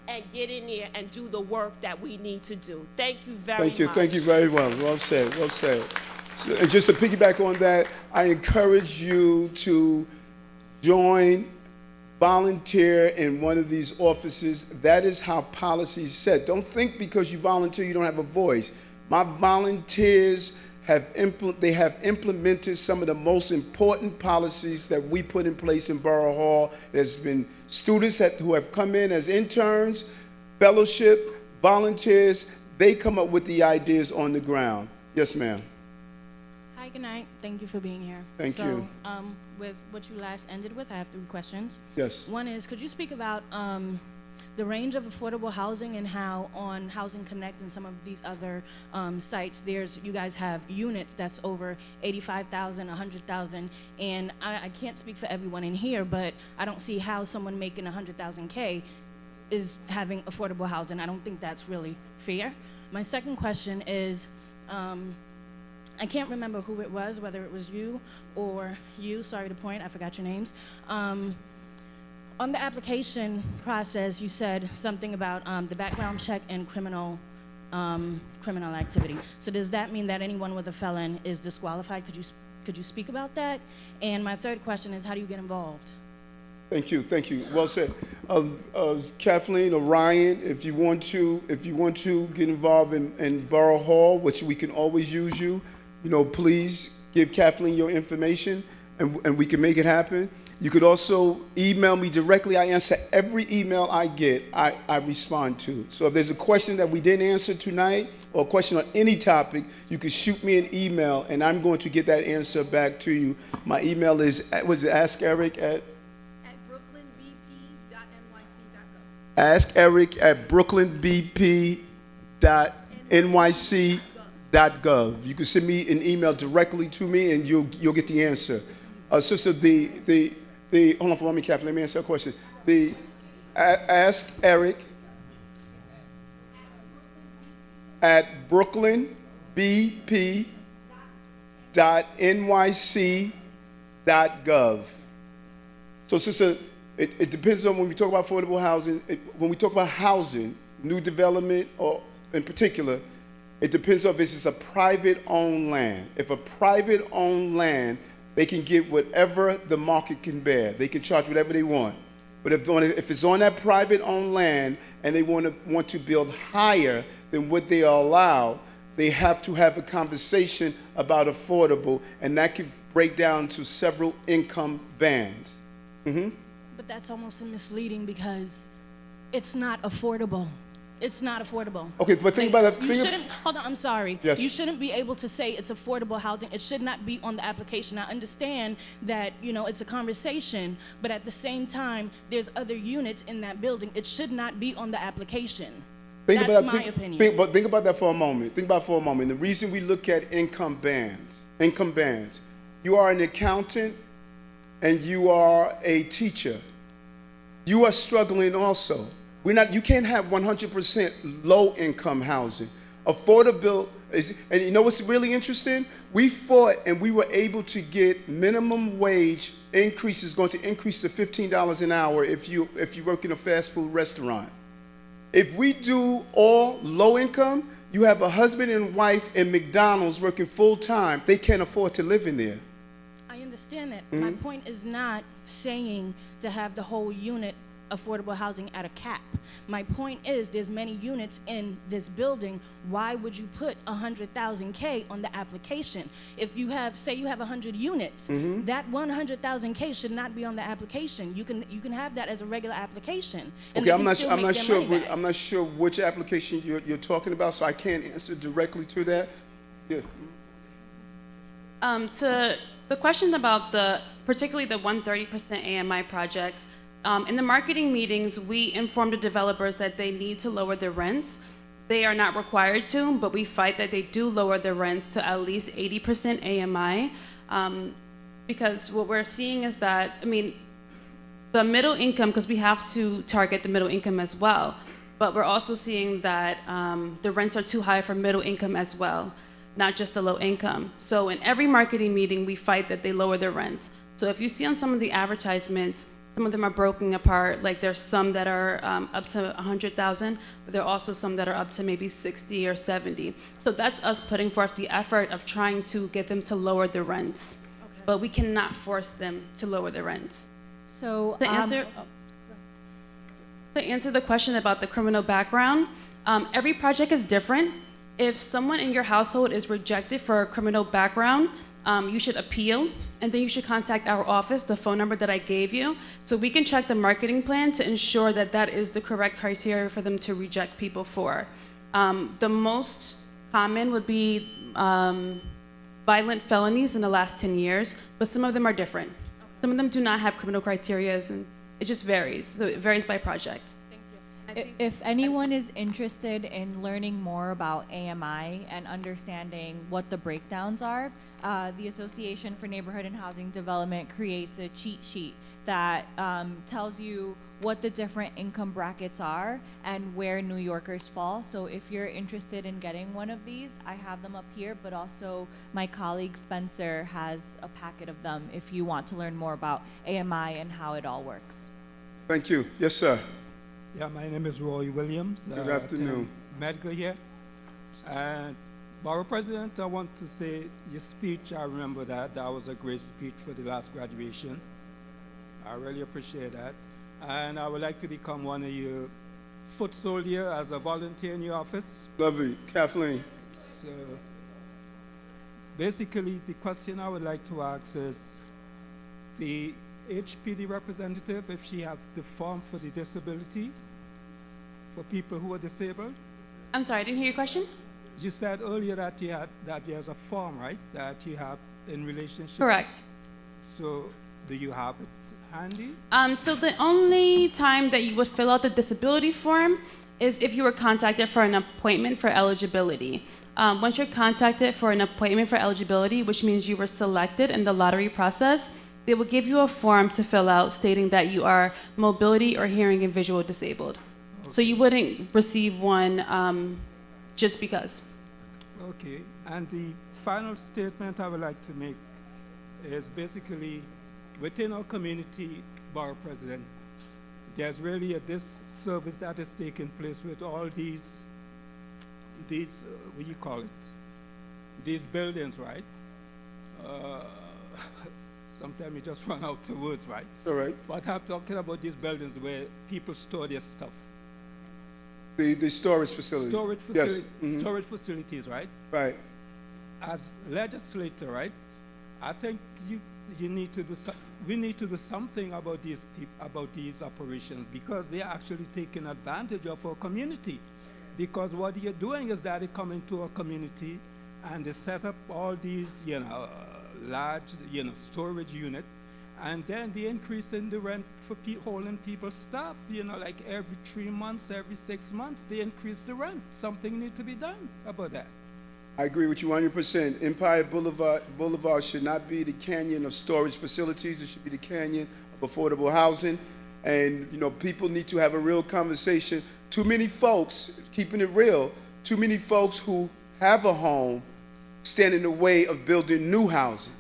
And get in there and do the work that we need to do. Thank you very much. Thank you very well. Well said, well said. So, and just to piggyback on that, I encourage you to join, volunteer in one of these offices. That is how policy is set. Don't think because you volunteer you don't have a voice. My volunteers have implemented some of the most important policies that we put in place in Borough Hall. There's been students who have come in as interns, fellowship, volunteers. They come up with the ideas on the ground. Yes, ma'am. Hi, good night. Thank you for being here. Thank you. With what you last ended with, I have 3 questions. Yes. One is, could you speak about the range of affordable housing and how on Housing Connect and some of these other sites, you guys have units that's over 85,000, 100,000, and I can't speak for everyone in here, but I don't see how someone making 100,000 K is having affordable housing. I don't think that's really fair. My second question is, I can't remember who it was, whether it was you or you, sorry to point, I forgot your names. On the application process, you said something about the background check and criminal activity. So does that mean that anyone with a felon is disqualified? Could you speak about that? And my third question is, how do you get involved? Thank you. Well said. Kathleen or Ryan, if you want to get involved in Borough Hall, which we can always use you, please give Kathleen your information. and we can make it happen. You could also email me directly. I answer every email I get, I respond to. So if there's a question that we didn't answer tonight, or a question on any topic, you can shoot me an email, and I'm going to get that answer back to you. My email is, was it askeric@? Ask Eric at brooklynbp.nyc.gov. You can send me an email directly to me, and you'll get the answer. Sister, hold on for me, Kathleen. Let me answer a question. Ask Eric at brooklynbp.nyc.gov. So, sister, it depends on when we talk about affordable housing. When we talk about housing, new development, or in particular, it depends on if it's a private-owned land. If a private-owned land, they can get whatever the market can bear. They can charge whatever they want. But if it's on that private-owned land and they want to build higher than what they are allowed, they have to have a conversation about affordable, and that can break down to several income bands. Mm-hmm. But that's almost misleading because it's not affordable. It's not affordable. Okay, but think about that. You shouldn't, hold on, I'm sorry. Yes. You shouldn't be able to say it's affordable housing. It should not be on the application. I understand that, it's a conversation, but at the same time, there's other units in that building. It should not be on the application. That's my opinion. Think about that for a moment. Think about it for a moment. The reason we look at income bands, you are an accountant and you are a teacher. You are struggling also. You can't have 100% low-income housing. Affordable is, and you know what's really interesting? We fought and we were able to get minimum wage increases, going to increase to $15 an hour if you work in a fast food restaurant. If we do all low income, you have a husband and wife in McDonald's working full time. They can't afford to live in there. I understand that. My point is not saying to have the whole unit affordable housing at a cap. My point is there's many units in this building. Why would you put 100,000 K on the application? If you have, say you have 100 units, that 100,000 should not be on the application. You can have that as a regular application. And okay, I'm not sure which application you're talking about, so I can't answer directly to that. Yeah. To the question about particularly the 130% AMI projects, in the marketing meetings, we informed the developers that they need to lower their rents. They are not required to, but we fight that they do lower their rents to at least 80% AMI, because what we're seeing is that, the middle income, because we have to target the middle income as well, but we're also seeing that the rents are too high for middle income as well, not just the low income. So in every marketing meeting, we fight that they lower their rents. So if you see on some of the advertisements, some of them are broken apart. Like there's some that are up to 100,000, but there are also some that are up to maybe 60 or 70. So that's us putting forth the effort of trying to get them to lower their rents. Okay. But we cannot force them to lower their rents. So to answer the question about the criminal background, every project is different. If someone in your household is rejected for a criminal background, you should appeal, and then you should contact our office, the phone number that I gave you, so we can check the marketing plan to ensure that that is the correct criteria for them to reject people for. The most common would be violent felonies in the last 10 years, but some of them are different. Some of them do not have criminal criteria, and it just varies. So it varies by project. If anyone is interested in learning more about AMI and understanding what the breakdowns are, the Association for Neighborhood and Housing Development creates a cheat sheet that tells you what the different income brackets are and where New Yorkers fall. So if you're interested in getting one of these, I have them up here, but also my colleague Spencer has a packet of them if you want to learn more about AMI and how it all works. Thank you. Yes, sir. Yeah, my name is Roy Williams. Good afternoon. Medgar here. And Borough President, I want to say your speech, I remember that. That was a great speech for the last graduation. I really appreciate that. And I would like to become one of your foot soldiers as a volunteer in your office. Lovely. Kathleen. So basically, the question I would like to ask is, the HPD representative, if she have the form for the disability for people who are disabled? I'm sorry, I didn't hear your question. You said earlier that there's a form, right, that you have in relationship? Correct. So do you have it handy? So the only time that you would fill out the disability form is if you were contacted for an appointment for eligibility. Once you're contacted for an appointment for eligibility, which means you were selected in the lottery process, they will give you a form to fill out stating that you are mobility or hearing and visual disabled. Okay. So you wouldn't receive one just because. Okay, and the final statement I would like to make is basically within our community, Borough President, there's really a disservice that is taking place with all these what do you call it? These buildings, right? Sometimes you just run out of words, right? All right. But I'm talking about these buildings where people store their stuff. The storage facility. Storage Yes. facility, storage facilities, right? Right. As legislator, right? I think you need to do we need to do something about these operations, because they are actually taking advantage of our community. Because what you're doing is that they come into our community and they set up all these, large, storage unit, and then they increase in the rent for holding people's stuff. Like every 3 months, every 6 months, they increase the rent. Something needs to be done about that. I agree with you 100%. Empire Boulevard should not be the canyon of storage facilities. It should be the canyon of affordable housing. And, people need to have a real conversation. Too many folks, keeping it real, too many folks who have a home stand in the way of building new housing.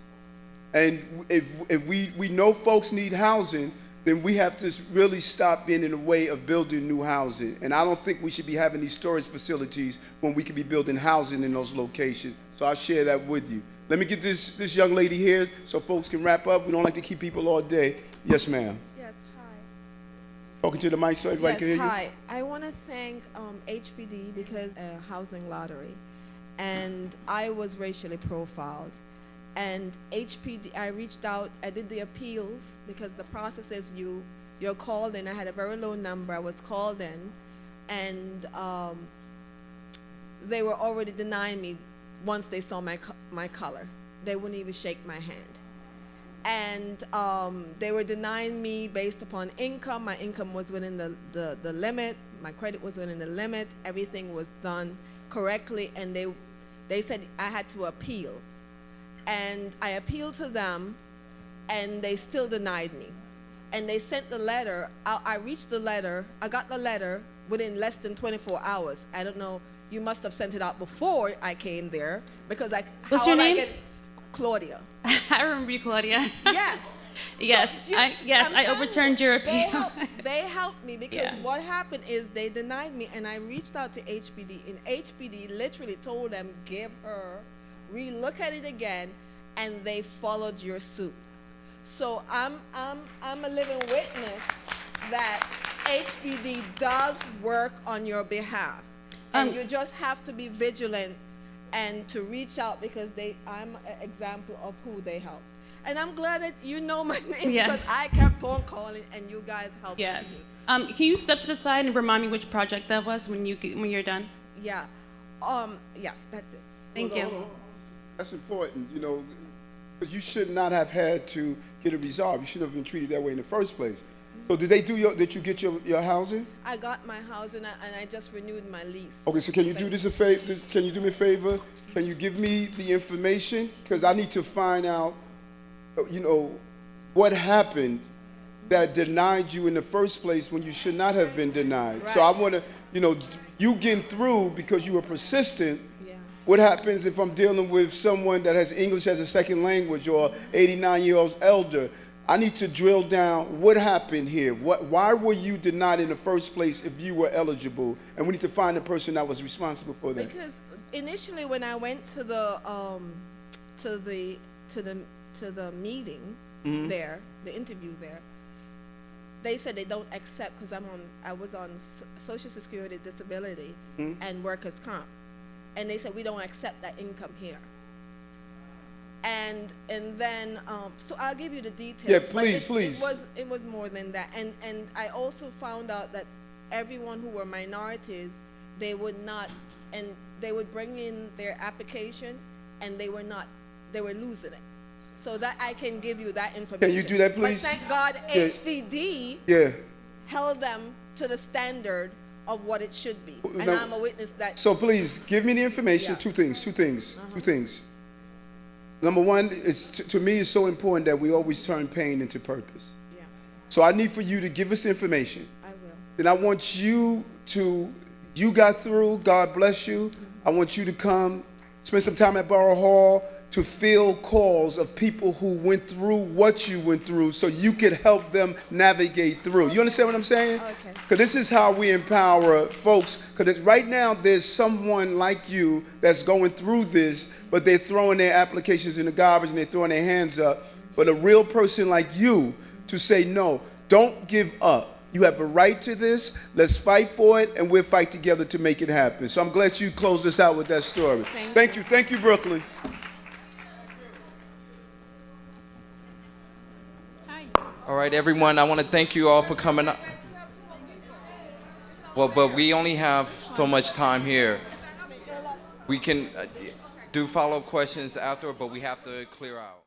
And if we know folks need housing, then we have to really stop being in the way of building new housing. And I don't think we should be having these storage facilities when we could be building housing in those locations. So I'll share that with you. Let me get this young lady here so folks can wrap up. We don't like to keep people all day. Yes, ma'am. Yes, hi. Talking to the mic so everybody can hear you. Yes, hi. I want to thank HPD because housing lottery, and I was racially profiled. And HPD, I reached out, I did the appeals because the process is you're called in. I had a very low number. I was called in, and they were already denying me once they saw my color. They wouldn't even shake my hand. And they were denying me based upon income. My income was within the limit. My credit was within the limit. Everything was done correctly, and they said I had to appeal. And I appealed to them, and they still denied me. And they sent the letter. I reached the letter. I got the letter within less than 24 hours. I don't know. You must have sent it out before I came there, because What's your name? Claudia. I remember you, Claudia. Yes. Yes. So, I overturned your appeal. They helped me because Yeah. what happened is they denied me, and I reached out to HPD, and HPD literally told them, give her, relook at it again, and they followed your suit. So I'm a living witness that HPD does work on your behalf, and you just have to be vigilant and to reach out, because I'm an example of who they helped. And I'm glad that you know my name, Yes. because I kept on calling and you guys helped Yes. me. Can you step to the side and remind me which project that was when you're done? Yeah. Yes, that's it. Thank you. Hold on. That's important, because you should not have had to get it resolved. You shouldn't have been treated that way in the first place. So did you get your housing? I got my housing, and I just renewed my lease. Okay, so can you do this a favor? Can you do me a favor? Can you give me the information? Because I need to find out, what happened that denied you in the first place when you should not have been denied. So I want to, you getting through because you were persistent. Yeah. What happens if I'm dealing with someone that has English as a second language or 89-year-old elder? I need to drill down what happened here. Why were you denied in the first place if you were eligible? And we need to find the person that was responsible for that. Because initially, when I went to the meeting there, the interview there, they said they don't accept, because I was on Social Security disability and workers' comp, and they said we don't accept that income here. And then, so I'll give you the details. Yeah, but please, please. It was more than that. And I also found out that everyone who were minorities, they would bring in their application, and they were losing it. So that I can give you that information. Can you do that, please? But thank God Yeah. HPD held them to the standard of what it should be. And Now- I'm a witness that. So please, give me the information. Yeah. Two things. Number one, to me, it's so important that we always turn pain into purpose. Yeah. So I need for you to give us the information. I will. Then I want you got through, God bless you. I want you to come, spend some time at Borough Hall to fill calls of people who went through what you went through so you could help them navigate through. You understand what I'm saying? Okay. Because this is how we empower folks. Because right now there's someone like you that's going through this, but they're throwing their applications in the garbage and they're throwing their hands up. But a real person like you to say, no, don't give up. You have a right to this. Let's fight for it, and we'll fight together to make it happen. So I'm glad you closed us out with that story. Thank you. Thank you, Brooklyn. All right, everyone, I want to thank you all for coming up. Well, but we only have so much time here. We can do follow-up questions after, but we have to clear out.